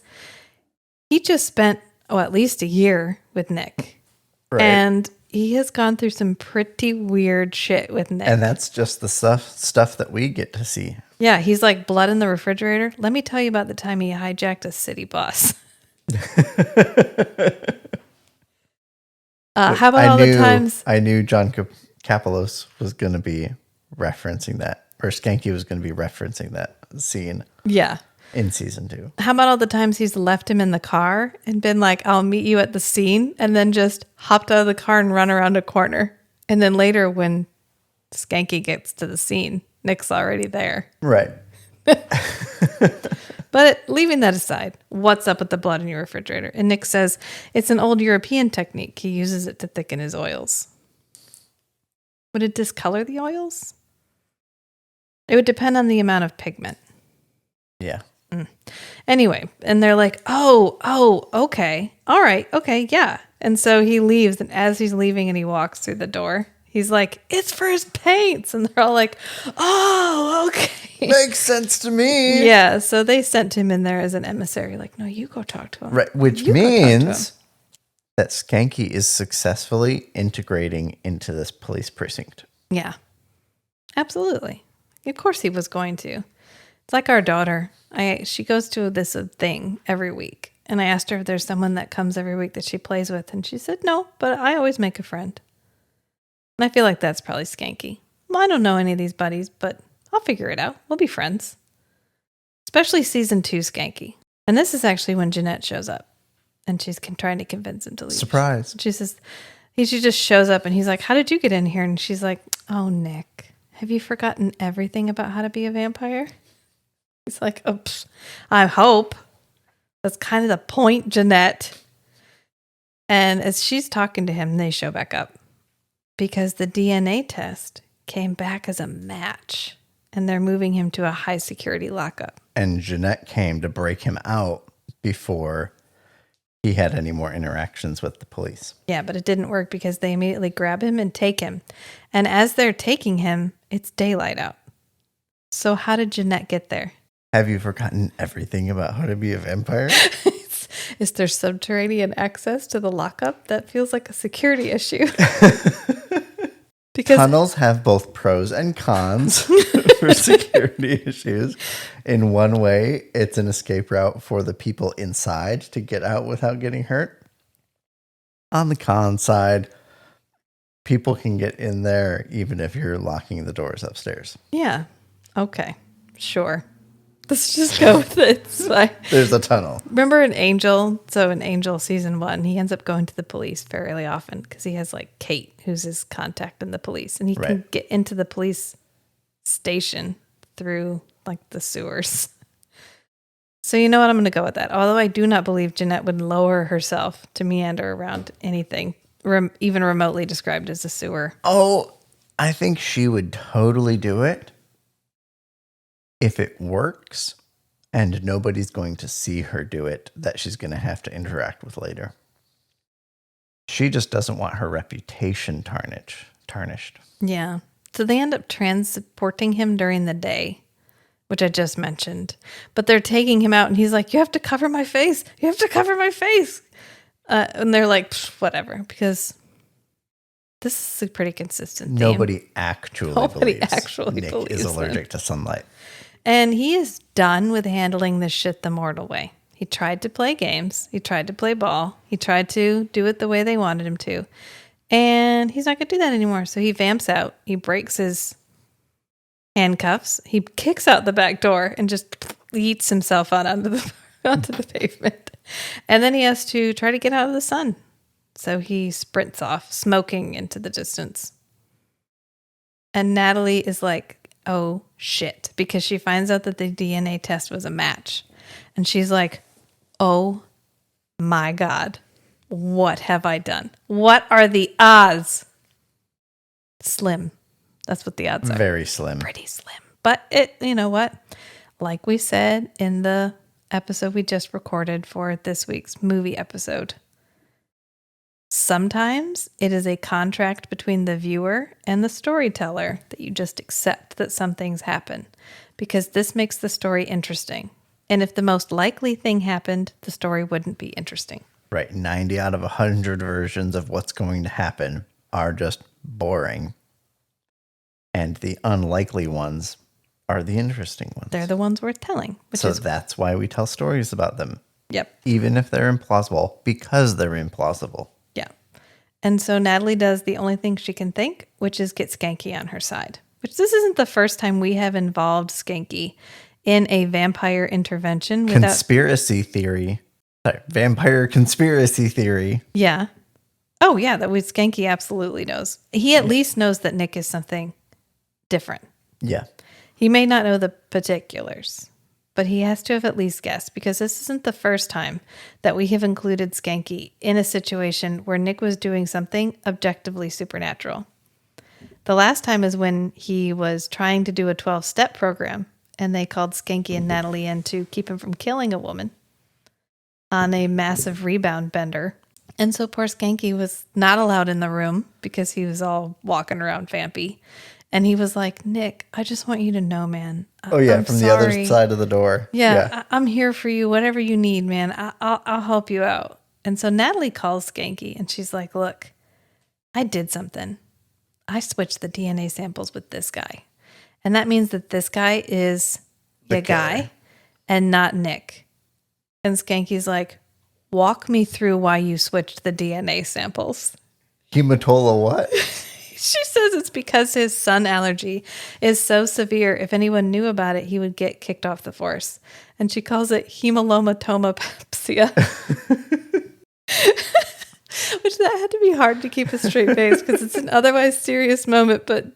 he just spent, at least a year with Nick. Right. And he has gone through some pretty weird shit with Nick. And that's just the stuff that we get to see. Yeah, he's like, blood in the refrigerator? Let me tell you about the time he hijacked a city bus. How about all the times? I knew John Kapelos was going to be referencing that, or Schanke was going to be referencing that scene. Yeah. In season 2. How about all the times he's left him in the car and been like, I'll meet you at the scene, and then just hopped out of the car and run around a corner. And then later when Schanke gets to the scene, Nick's already there. Right. But leaving that aside, what's up with the blood in your refrigerator? And Nick says it's an old European technique. He uses it to thicken his oils. Would it discolor the oils? It would depend on the amount of pigment. Yeah. Anyway, and they're like, oh, okay. All right. Okay. Yeah. And so he leaves. And as he's leaving and he walks through the door, he's like, it's for his paints. And they're all like, oh, okay. Makes sense to me. Yeah. So they sent him in there as an emissary. Like, no, you go talk to him. Right. Which You go talk to means him. that Schanke is successfully integrating into this police precinct. Yeah. Absolutely. Of course he was going to. It's like our daughter. She goes to this thing every week. And I asked her if there's someone that comes every week that she plays with. And she said, no, but I always make a friend. And I feel like that's probably Schanke. I don't know any of these buddies, but I'll figure it out. We'll be friends. Especially season 2 Schanke. And this is actually when Jeanette shows up. And she's trying to convince him to leave. Surprise. She says, she just shows up and he's like, how did you get in here? And she's like, oh, Nick, have you forgotten everything about how to be a vampire? He's like, oh, I hope. That's kind of the point, Jeanette. And as she's talking to him, they show back up because the DNA test came back as a match and they're moving him to a high security lockup. And Jeanette came to break him out before he had any more interactions with the police. Yeah, but it didn't work because they immediately grab him and take him. And as they're taking him, it's daylight out. So how did Jeanette get there? Have you forgotten everything about how to be a vampire? Is there subterranean access to the lockup? That feels like a security issue. Because tunnels have both pros and cons for security issues. In one way, it's an escape route for the people inside to get out without getting hurt. On the con side, people can get in there even if you're locking the doors upstairs. Yeah. Okay. Sure. Let's just go with it. It's fine. There's a tunnel. Remember in Angel? So in Angel season 1, he ends up going to the police fairly often because he has like Kate, who's his contact in the police. And he can get into the police station through like the sewers. So you know what? I'm going to go with that. Although I do not believe Jeanette would lower herself to meander around anything, even remotely described as a sewer. Oh, I think she would totally do it. If it works and nobody's going to see her do it, that she's going to have to interact with later. She just doesn't want her reputation tarnished. Yeah. So they end up transporting him during the day, which I just mentioned. But they're taking him out and he's like, you have to cover my face. You have to cover my face. And they're like, whatever, because this is a pretty consistent theme. Nobody actually believes Nick is allergic to sunlight. And he is done with handling this shit the mortal way. He tried to play games. He tried to play ball. He tried to do it the way they wanted him to. And he's not going to do that anymore. So he vamps out. He breaks his handcuffs. He kicks out the back door and just yeets himself out onto the pavement. And then he has to try to get out of the sun. So he sprints off, smoking into the distance. And Natalie is like, oh shit, because she finds out that the DNA test was a match. And she's like, oh my God, what have I done? What are the odds? Slim. That's what the odds are. Very slim. Pretty slim. But you know what? Like we said in the episode we just recorded for this week's movie episode, sometimes it is a contract between the viewer and the storyteller that you just accept that some things happen because this makes the story interesting. And if the most likely thing happened, the story wouldn't be interesting. Right. 90 out of 100 versions of what's going to happen are just boring. And the unlikely ones are the interesting ones. They're the ones worth telling. That's why we tell stories about them. Yep. Even if they're implausible, because they're implausible. Yeah. And so Natalie does the only thing she can think, which is get Schanke on her side. Which this isn't the first time we have involved Schanke in a vampire intervention. Vampire conspiracy theory. Yeah. Oh, yeah, Schanke absolutely knows. He at least knows that Nick is something different. Yeah. He may not know the particulars, but he has to have at least guessed because this isn't the first time that we have included Schanke in a situation where Nick was doing something objectively supernatural. The last time is when he was trying to do a 12-step program and they called Schanke and Natalie in to keep him from killing a woman on a massive rebound bender. And so poor Schanke was not allowed in the room because he was all walking around vampy. And he was like, Nick, I just want you to know, man. I'm from sorry. the other side of the door. Yeah. I'm here for you. Whatever you need, man. I'll help you out. And so Natalie calls Schanke and she's like, look, I did something. I switched the DNA samples with this guy. And that means that this guy is the guy and not Nick. And Skanke's like, walk me through why you switched the DNA samples. Hematola what? She says it's because his sun allergy is so severe. If anyone knew about it, he would get kicked off the force. And she calls it hemalomatomapsia. Which that had to be hard to keep a straight face because it's an otherwise serious moment. But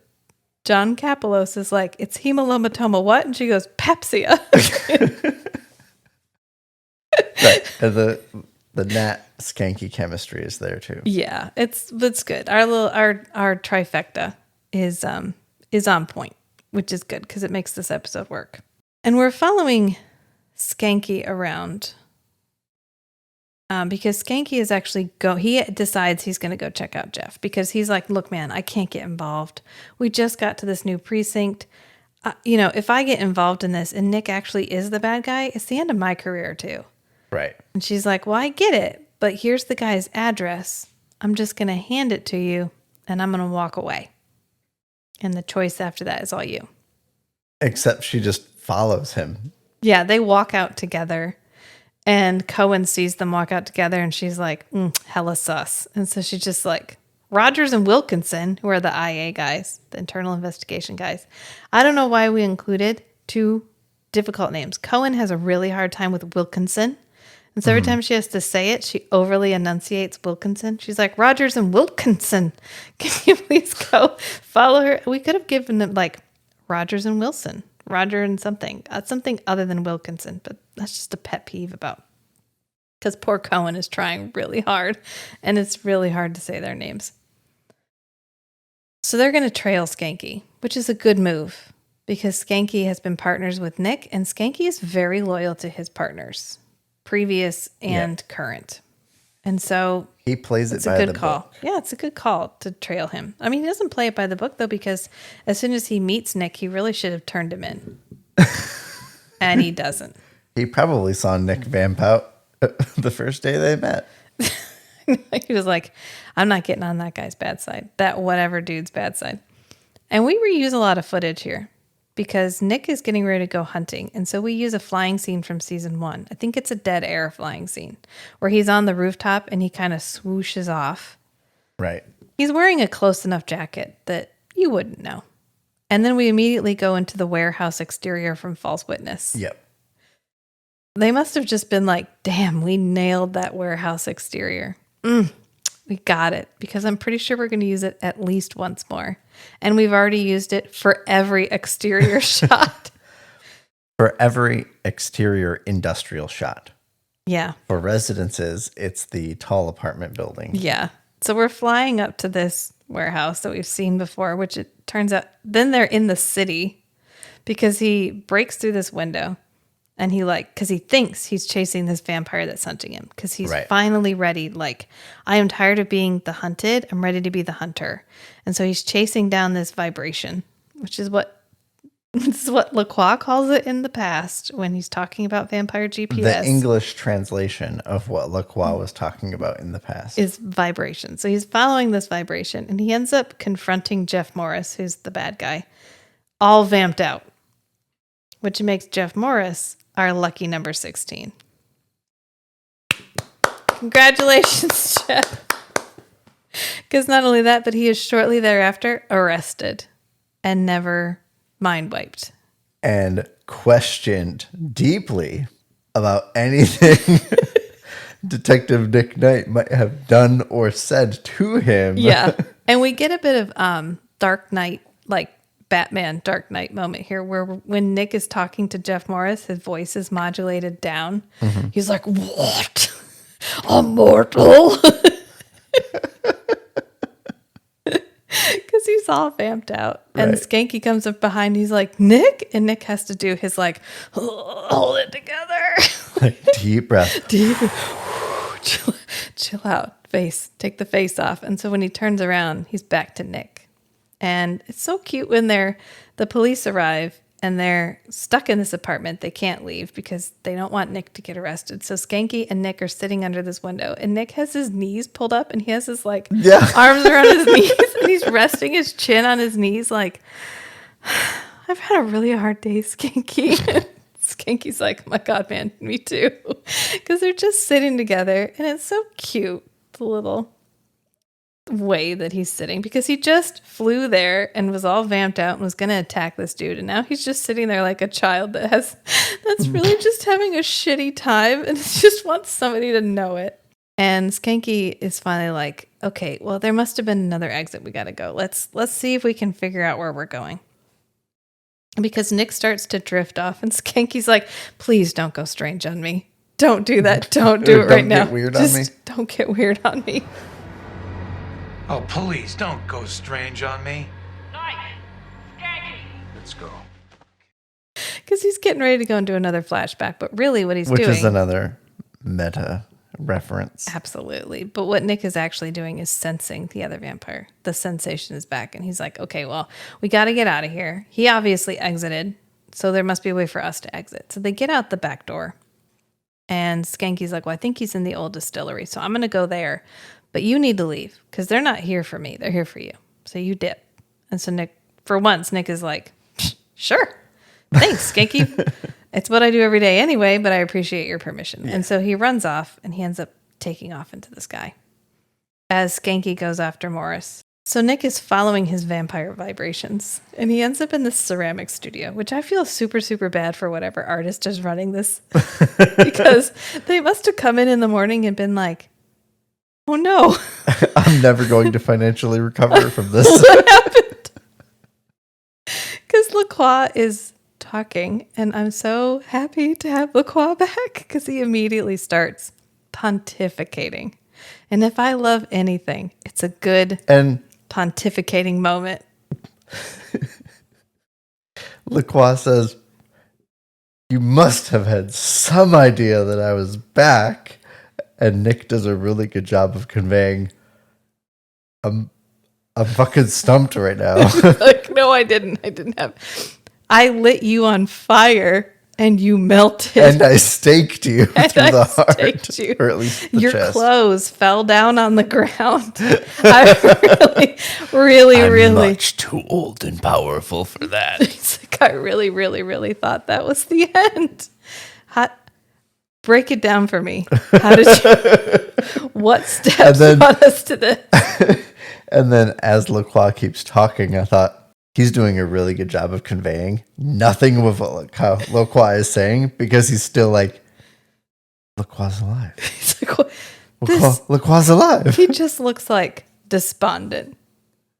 John Kapelos is like, it's hemalomatoma what? And she goes, papsia. Right. And the Nat Schanke chemistry is there too. Yeah, it's good. Our trifecta is on point, which is good because it makes this episode work. And we're following Schanke around because Schanke is actually he decides he's going to go check out Jeff because he's like, look, man, I can't get involved. We just got to this new precinct. If I get involved in this and Nick actually is the bad guy, it's the end of my career too. Right. And she's like, well, I get it, but here's the guy's address. I'm just going to hand it to you and I'm going to walk away. And the choice after that is all you. Except she just follows him. Yeah, they walk out together and Cohen sees them walk out together and she's like, hella sus. And so she's just like, Rogers and Wilkinson, who are the IA guys, the internal investigation guys. I don't know why we included two difficult names. Cohen has a really hard time with Wilkinson. And so every time she has to say it, she overly enunciates Wilkinson. She's like, Rogers and Wilkinson. Can you please go follow her? We could have given them like Rogers and Wilson. Roger and something. Something other than Wilkinson. But that's just a pet peeve about. Because poor Cohen is trying really hard. And it's really hard to say their names. So they're going to trail Schanke, which is a good move. Because Schanke has been partners with Nick. And Schanke is very loyal to his partners. Previous and current. And so he plays it by the good call. book. Yeah, it's a good call to trail him. I mean, he doesn't play it by the book though, because as soon as he meets Nick, he really should have turned him in. And he doesn't. He probably saw Nick vamp out the first day they met. He was like, I'm not getting on that guy's bad side. That whatever dude's bad side. And we reuse a lot of footage here. Because Nick is getting ready to go hunting. And so we use a flying scene from season 1. I think it's a dead air flying scene where he's on the rooftop and he kind of swooshes off. Right. He's wearing a close enough jacket that you wouldn't know. And then we immediately go into the warehouse exterior from False Witness. Yep. They must have just been like, damn, we nailed that warehouse exterior. We got it, because I'm pretty sure we're going to use it at least once more. And we've already used it for every exterior shot. For every exterior industrial shot. Yeah. For residences, it's the tall apartment building. Yeah. So we're flying up to this warehouse that we've seen before, which it turns out, then they're in the city because he breaks through this window. And because he thinks he's chasing this vampire that's hunting him. Because he's finally ready. Like, I am tired of being the hunted. I'm ready to be the hunter. And so he's chasing down this vibration, which is what LaCroix calls it in the past when he's talking about vampire GPS. The English translation of what LaCroix was talking about in the past is vibration. So he's following this vibration. And he ends up confronting Jeff Morris, who's the bad guy, all vamped out. Which makes Jeff Morris our lucky number 16. Congratulations, Jeff. Because not only that, but he is shortly thereafter arrested and never mind wiped. And questioned deeply about anything Detective Nick Knight might have done or said to him. Yeah. And we get a bit of Dark Knight, like Batman Dark Knight moment here, where when Nick is talking to Jeff Morris, his voice is modulated down. Mm-hmm. He's like, what? I'm mortal? Because he's all vamped out. And Schanke comes up behind, he's like, Nick? And Nick has to do his like, hold it together. Like, deep breath. Deep. Chill out. Face. Take the face off. And so when he turns around, he's back to Nick. And it's so cute when the police arrive and they're stuck in this apartment. They can't leave because they don't want Nick to get arrested. So Schanke and Nick are sitting under this window, and Nick has his knees pulled up and he has his arms around his knees, and he's resting his chin on his knees like, I've had a really hard day, Schanke. Skanky's like, oh my God, man, me too. Because they're just sitting together and it's so cute. The little way that he's sitting, because he just flew there and was all vamped out and was going to attack this dude, and now he's just sitting there like a child that's really just having a shitty time and just wants somebody to know it. And Schanke is finally like, okay, well, there must have been another exit. We got to go. Let's see if we can figure out where we're going. Because Nick starts to drift off, and Skanky's like, please don't go strange on me. Don't do that. Don't do it right now. Don't get weird on me. Don't get weird on me. Oh, please, don't go strange on me. Let's go. Because he's getting ready to go into another flashback, but really what he's doing... Which is another meta reference. Absolutely. But what Nick is actually doing is sensing the other vampire. The sensation is back, and he's like, okay, well, we got to get out of here. He obviously exited, so there must be a way for us to exit. So they get out the back door, and Skanky's like, well, I think he's in the old distillery, so I'm going to go there, but you need to leave, because they're not here for me. They're here for you. So you dip. And so Nick, for once, Nick is like, sure. Thanks, Schanke. It's what I do every day anyway, but I appreciate your permission. Yeah. And so he runs off, and he ends up taking off into the sky as Schanke goes after Morris. So Nick is following his vampire vibrations, and he ends up in this ceramic studio, which I feel super, super bad for whatever artist is running this, because they must have come in the morning and been like, oh no. I'm never going to financially recover from this. What happened? Because LaCroix is talking, and I'm so happy to have LaCroix back, because he immediately starts pontificating. And if I love anything, it's a good pontificating moment. LaCroix says, you must have had some idea that I was back. And Nick does a really good job of conveying, I'm fucking stumped right now. Like, no, I didn't. I lit you on fire and you melted. And I staked you through the heart. You. Or at least the Your chest. clothes fell down on the ground. I really. I'm much too old and powerful for that. He's like, I really thought that was the end. Break it down for me. How did you? What steps brought us to this? And then as LaCroix keeps talking, I thought he's doing a really good job of conveying nothing of what LaCroix is saying, because he's still like, LaCroix's alive. He's like, LaCroix's alive. He just looks like despondent,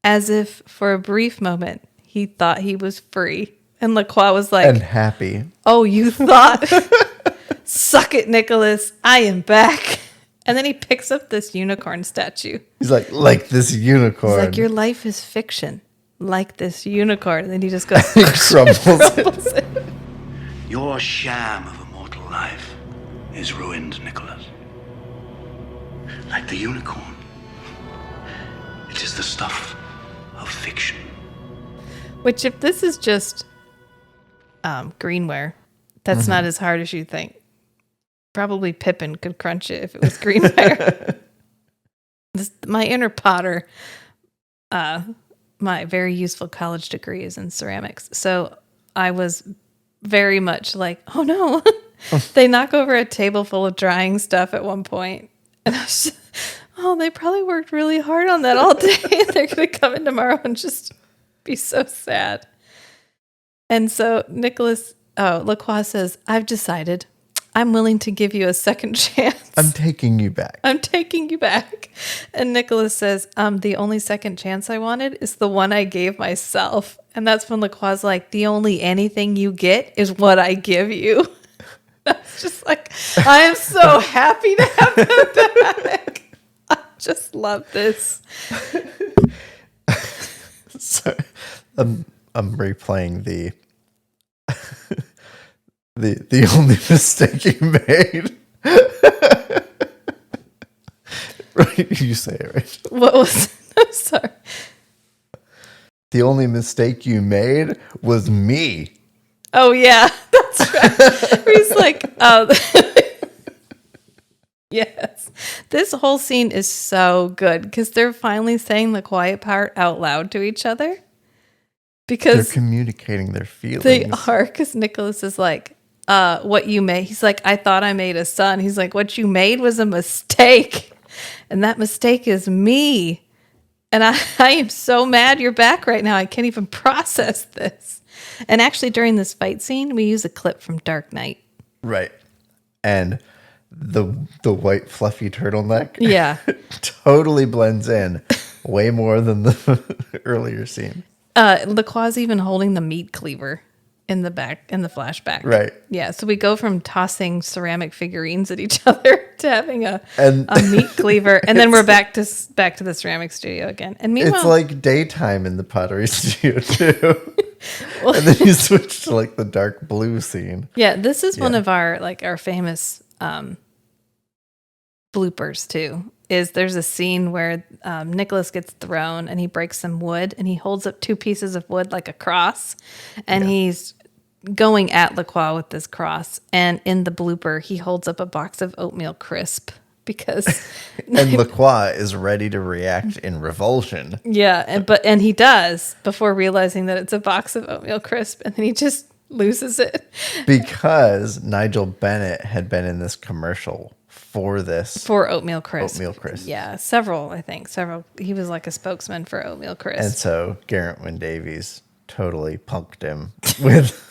as if for a brief moment he thought he was free, and LaCroix was like, and happy. Oh, you thought? Suck it, Nicholas. I am back. And then he picks up this unicorn statue. He's like this unicorn. He's like, your life is fiction, like this unicorn. And then he just goes, he crumbles it. Your sham of a mortal life is ruined, Nicholas. Like the unicorn. It is the stuff of fiction. Which, if this is just greenware, that's not as hard as you think. Probably Pippin could crunch it if it was greenware. My inner Potter, my very useful college degree is in ceramics. So I was very much like, oh no. They knock over a table full of drying stuff at one point. And I was just, they probably worked really hard on that all day. They're going to come in tomorrow and just be so sad. And so LaCroix says, I've decided. I'm willing to give you a second chance. I'm taking you back. And Nicholas says, the only second chance I wanted is the one I gave myself. And that's when LaCroix's like, the only anything you get is what I give you. That's just like, I am so happy to have them back. I just love this. So, I'm replaying the only mistake you made. Right, you say it right. What was? I'm sorry. The only mistake you made was me. Oh yeah, that's right. He's like, yes. This whole scene is so good because they're finally saying the quiet part out loud to each other. Because they're communicating their feelings. They are, because Nicholas is like, what you made. He's like, I thought I made a son. He's like, what you made was a mistake. And that mistake is me. And I am so mad you're back right now. I can't even process this. And actually, during this fight scene, we use a clip from Dark Knight. Right. And the white fluffy turtleneck Yeah. totally blends in way more than the earlier scene. LaCroix even holding the meat cleaver in the flashback. Right. Yeah. So we go from tossing ceramic figurines at each other to having a meat cleaver, and then we're back to the ceramic studio again. And meanwhile, it's like daytime in the pottery studio too. And then you switch to like the dark blue scene. Yeah, this is one of our famous bloopers too. There's a scene where Nicholas gets thrown and he breaks some wood and he holds up 2 pieces of wood like a cross, and he's going at LaCroix with this cross. And in the blooper, he holds up a box of oatmeal crisp because and LaCroix is ready to react in revulsion. Yeah, and he does before realizing that it's a box of oatmeal crisp, and then he just loses it because Nigel Bennett had been in this commercial for oatmeal crisp. Yeah, several. He was like a spokesman for oatmeal crisp. And so Garrett Wynn Davies totally punked him with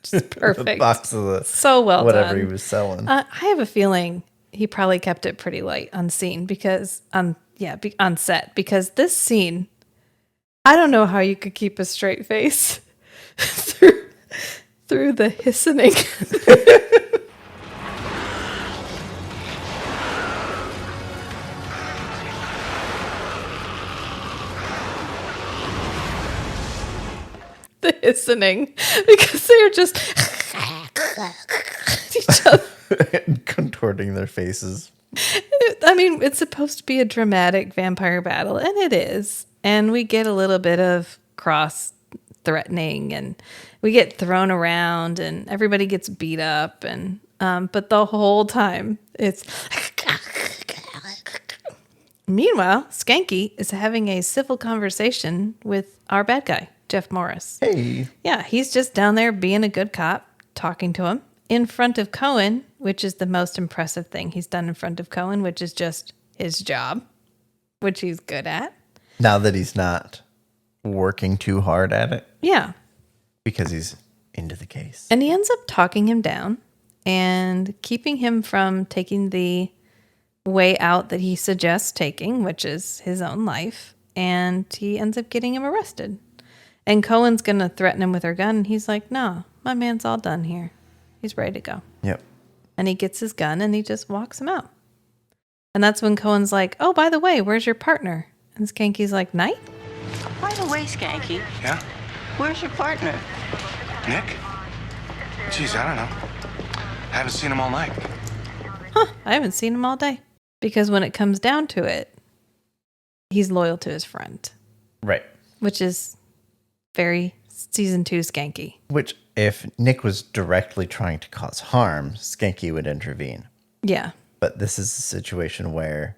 just perfect a box of the so well whatever done. he was selling. I have a feeling he probably kept it pretty light on scene because on set, because this scene, I don't know how you could keep a straight face through the hissing. The hissing, because they're just each other. And contorting their faces. I mean, it's supposed to be a dramatic vampire battle, and it is. And we get a little bit of cross threatening, and we get thrown around, and everybody gets beat up, and but the whole time it's. Meanwhile, Schanke is having a civil conversation with our bad guy, Jeff Morris. Hey. Yeah, he's just down there being a good cop, talking to him in front of Cohen, which is the most impressive thing he's done in front of Cohen, which is just his job, which he's good at. Now that he's not working too hard at it. Yeah. Because he's into the case. And he ends up talking him down and keeping him from taking the way out that he suggests taking, which is his own life. And he ends up getting him arrested. And Cohen's going to threaten him with her gun. And he's like, no, my man's all done here. He's ready to go. Yep. And he gets his gun and he just walks him out. And that's when Cohen's like, oh, by the way, where's your partner? And Skanky's like, Knight? By the way, Schanke, Yeah? where's your partner? Nick? Geez, I don't know. I haven't seen him all night. Huh, I haven't seen him all day. Because when it comes down to it, he's loyal to his friend. Right. Which is very season 2 Schanke. Which, if Nick was directly trying to cause harm, Schanke would intervene. Yeah. But this is a situation where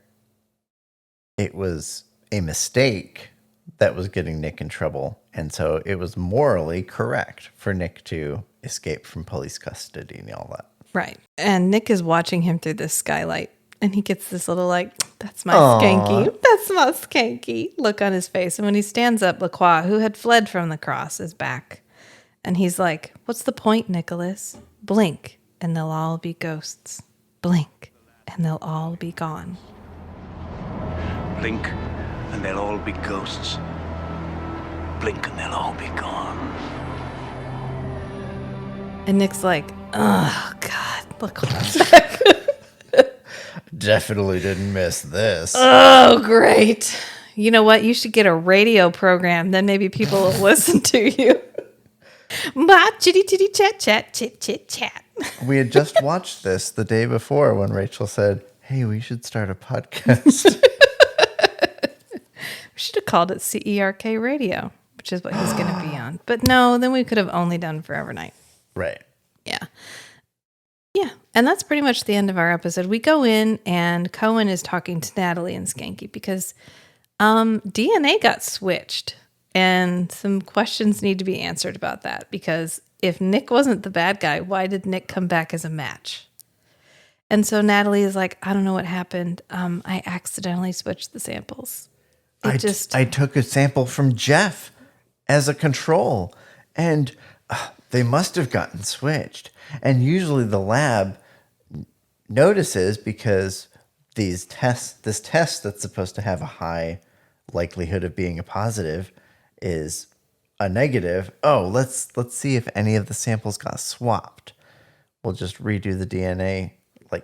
it was a mistake that was getting Nick in trouble. And so it was morally correct for Nick to escape from police custody and all that. Right. And Nick is watching him through this skylight. And he gets this little that's my Schanke. That's my Schanke look on his face. And when he stands up, LaCroix, who had fled from the cross, is back. And he's like, what's the point, Nicholas? Blink, and they'll all be ghosts. Blink, and they'll all be gone. Blink, and they'll all be ghosts. Blink, and they'll all be gone. And Nick's like, oh, God, LaCroix. Definitely didn't miss this. Oh, great. You know what? You should get a radio program. Then maybe people will listen to you. Ma chitty chitty chat chat chit chit chat. We had just watched this the day before when Rachel said, hey, we should start a podcast. We should have called it CERK Radio, which is what he's going to be on. But no, then we could have only done Forever Night. Right. Yeah. Yeah. And that's pretty much the end of our episode. We go in and Cohen is talking to Natalie and Schanke because DNA got switched and some questions need to be answered about that, because if Nick wasn't the bad guy, why did Nick come back as a match? And so Natalie is like, I don't know what happened. I accidentally switched the samples. I took a sample from Jeff as a control, and they must have gotten switched. And usually the lab notices because this test that's supposed to have a high likelihood of being a positive is a negative. Oh, let's see if any of the samples got swapped. We'll just redo the DNA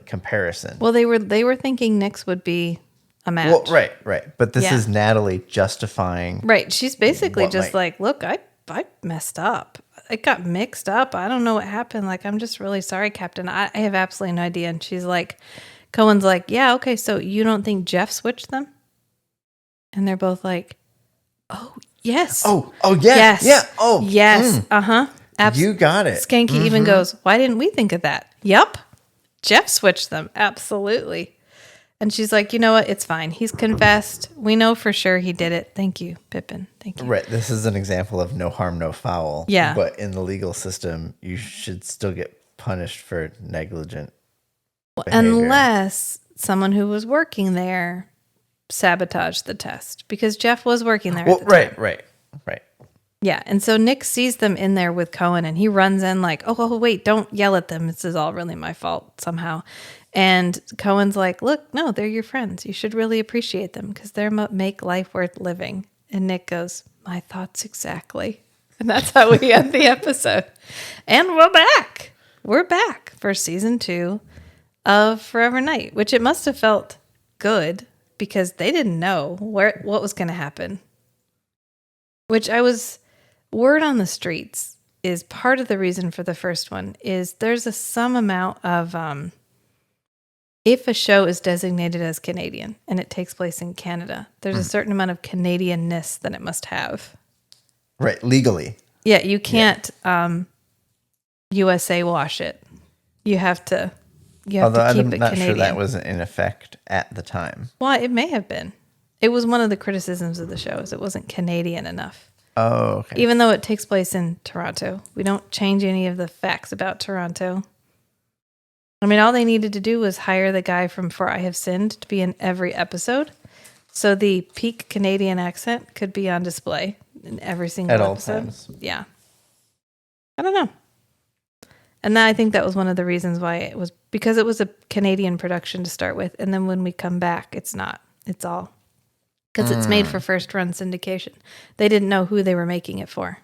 comparison. Well, they were thinking Nick's would be a match. Well, right. But this is Natalie justifying. Right. She's basically just look, I messed up. It got mixed up. I don't know what happened. I'm just really sorry, Captain. I have absolutely no idea. And she's Cohen's yeah, okay, so you don't think Jeff switched them? And they're both oh, yes. Oh, yes. Yeah. Oh, yes. Uh-huh. You got it. Schanke even goes, why didn't we think of that? Yup. Jeff switched them. Absolutely. And she's you know what? It's fine. He's confessed. We know for sure he did it. Thank you, Pippin. Thank you. Right. This is an example of no harm, no foul. Yeah. But in the legal system, you should still get punished for negligent behavior. Unless someone who was working there sabotaged the test. Because Jeff was working there at the time. Right. Yeah, and so Nick sees them in there with Cohen, and he runs in oh, wait, don't yell at them. This is all really my fault somehow. And Cohen's look, no, they're your friends. You should really appreciate them because they're make life worth living. And Nick goes, my thoughts exactly. And that's how we end the episode. And we're back. We're back for season 2 of Forever Night, which it must have felt good because they didn't know what was going to happen. Word on the streets is part of the reason for the first one is there's some amount of, if a show is designated as Canadian and it takes place in Canada, there's a certain amount of Canadian-ness that it must have. Right, legally. Yeah, you can't USA wash it. You have to keep it Canadian. I'm not sure that was in effect at the time. Well, it may have been. It was one of the criticisms of the show is it wasn't Canadian enough. Oh, okay. Even though it takes place in Toronto. We don't change any of the facts about Toronto. I mean, all they needed to do was hire the guy from For I Have Sinned to be in every episode. So the peak Canadian accent could be on display in every single episode. At all times. Yeah. I don't know. And I think that was one of the reasons why it was, because it was a Canadian production to start with. And then when we come back, it's not. It's all. Because it's made for first run syndication. They didn't know who they were making it for.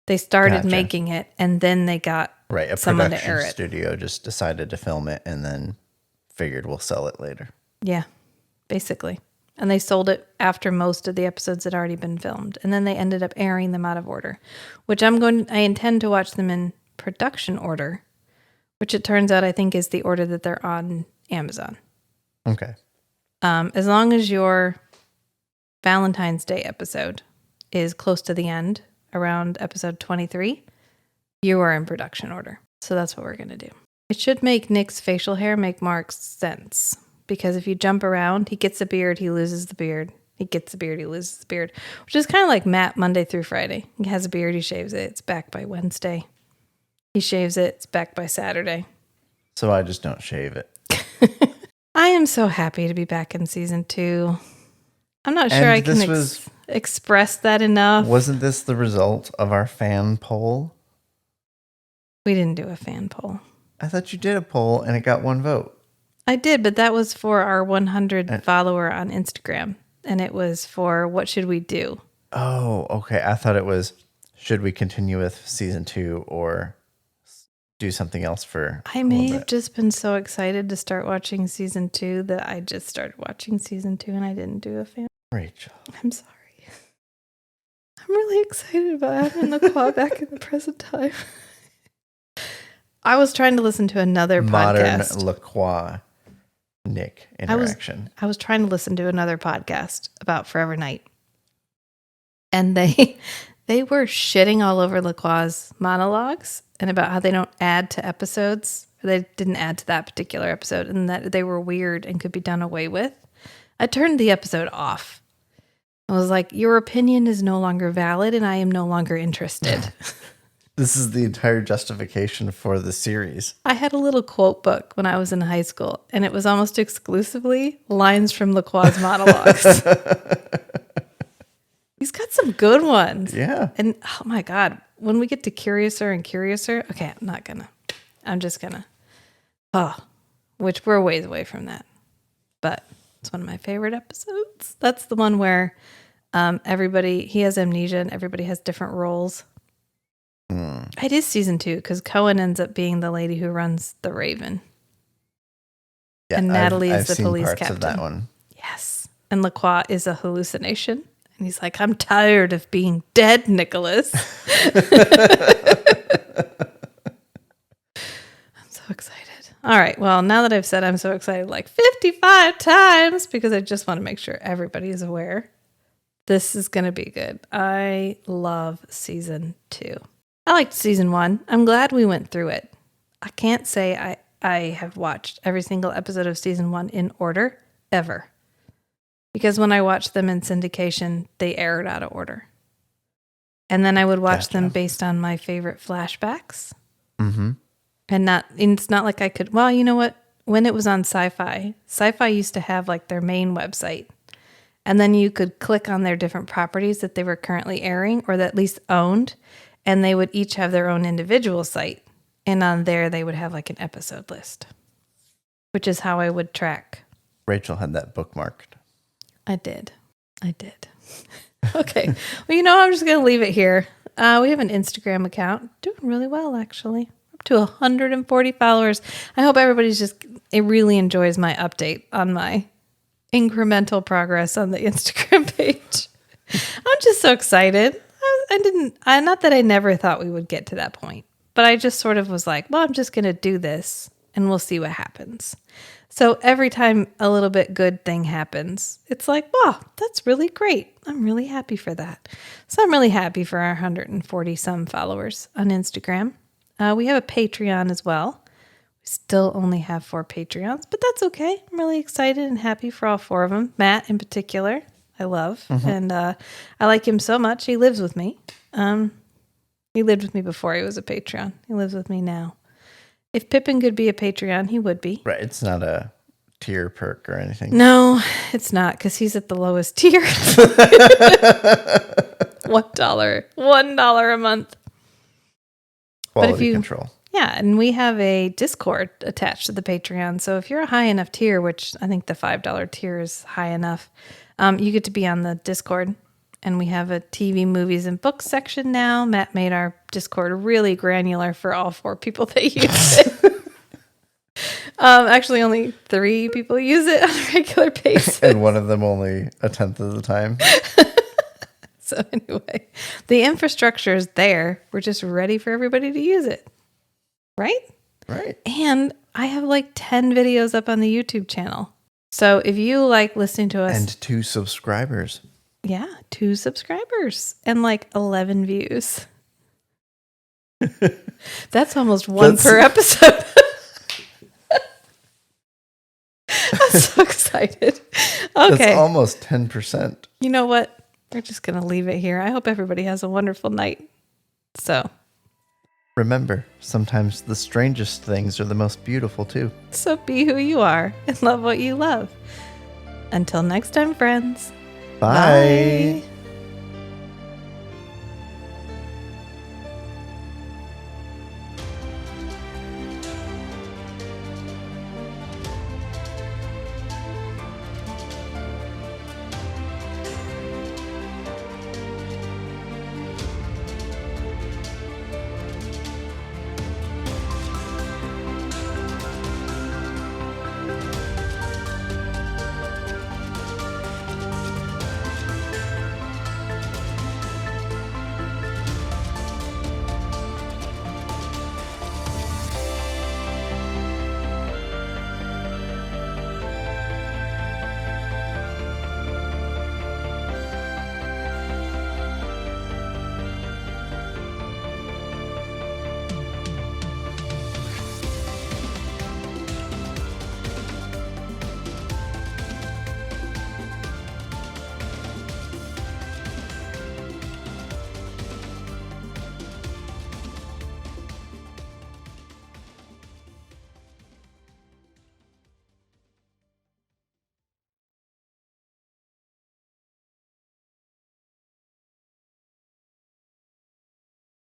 They started making it, and then they got someone to air it. A production studio just decided to film it, and then figured we'll sell it later. Yeah, basically. And they sold it after most of the episodes had already been filmed. And then they ended up airing them out of order, which I intend to watch them in production order, which it turns out I think is the order that they're on Amazon. Okay. As long as your Valentine's Day episode is close to the end, around episode 23, you are in production order. So that's what we're going to do. It should make Nick's facial hair make more sense. Because if you jump around, he gets a beard, he loses the beard. He gets a beard, he loses the beard. Which is kind of like Matt Monday through Friday. He has a beard, he shaves it, it's back by Wednesday. He shaves it, it's back by Saturday. So I just don't shave it. I am so happy to be back in season 2. I'm not sure I can express that enough. Wasn't this the result of our fan poll? We didn't do a fan poll. I thought you did a poll and it got 1 vote. I did, but that was for our 100 follower on Instagram. And it was for what should we do? Oh, okay. I thought it was should we continue with season 2 or do something else for I may have just been so excited to start watching season 2 that I just started watching season 2 and I didn't do a fan. Rachel. I'm sorry. I'm really excited about having LaCroix back in the present time. I was trying to listen to another podcast. Modern LaCroix Nick interaction. I was trying to listen to another podcast about Forever Night. And they were shitting all over LaCroix's monologues and about how they don't add to episodes. They didn't add to that particular episode and that they were weird and could be done away with. I turned the episode off. I was like, your opinion is no longer valid and I am no longer interested. This is the entire justification for the series. I had a little quote book when I was in high school, and it was almost exclusively lines from LaCroix's monologues. He's got some good ones. Yeah. And oh my God, when we get to Curiouser and Curiouser, okay, I'm just gonna, which we're a ways away from that. But it's one of my favorite episodes. That's the one where he has amnesia and everybody has different roles. It is season 2 because Cohen ends up being the lady who runs the Raven. Yeah, and Natalie I've is the seen police parts captain. of that one. Yes. And LaCroix is a hallucination. And he's like, I'm tired of being dead, Nicholas. I'm so excited. All right. Well, now that I've said I'm so excited like 55 times, because I just want to make sure everybody is aware, this is going to be good. I love season 2. I liked season 1. I'm glad we went through it. I can't say I have watched every single episode of season 1 in order, ever. Because when I watched them in syndication, they aired out of order. And then I would watch them based on my favorite flashbacks. Mm-hmm. And it's not like I could, well, you know what? When it was on Sci-Fi used to have like their main website. And then you could click on their different properties that they were currently airing or that at least owned. And they would each have their own individual site. And on there, they would have like an episode list, which is how I would track. Rachel had that bookmarked. I did. Okay. Well, I'm just going to leave it here. We have an Instagram account. Doing really well, actually. Up to 140 followers. I hope everybody's it really enjoys my update on my incremental progress on the Instagram page. I'm just so excited. Not that I never thought we would get to that point, but I just sort of was like, well, I'm just going to do this and we'll see what happens. So every time a little bit good thing happens, it's like, wow, that's really great. I'm really happy for that. So I'm really happy for our 140 some followers on Instagram. We have a Patreon as well. We still only have 4 Patreons, but that's okay. I'm really excited and happy for all 4 of them. Matt in particular, I love. Mm-hmm. And I like him so much. He lives with me. He lived with me before he was a Patreon. He lives with me now. If Pippin could be a Patreon, he would be. Right. It's not a tier perk or anything. No, it's not, because he's at the lowest tier. $1 a month. Quality control. Yeah, and we have a Discord attached to the Patreon. So if you're a high enough tier, which I think the $5 tier is high enough, you get to be on the Discord. And we have a TV, movies, and books section now. Matt made our Discord really granular for all 4 people that use it. Actually, only 3 people use it on a regular basis. And one of them only a tenth of the time. So anyway, the infrastructure is there. We're just ready for everybody to use it. Right? Right. And I have like 10 videos up on the YouTube channel. So if you like listening to us. And 2 subscribers. Yeah, 2 subscribers and like 11 views. That's almost 1 per episode. I'm so excited. Okay. That's almost 10%. You know what? We're just going to leave it here. I hope everybody has a wonderful night. So. Remember, sometimes the strangest things are the most beautiful too. So be who you are and love what you love. Until next time, friends. Bye. Bye.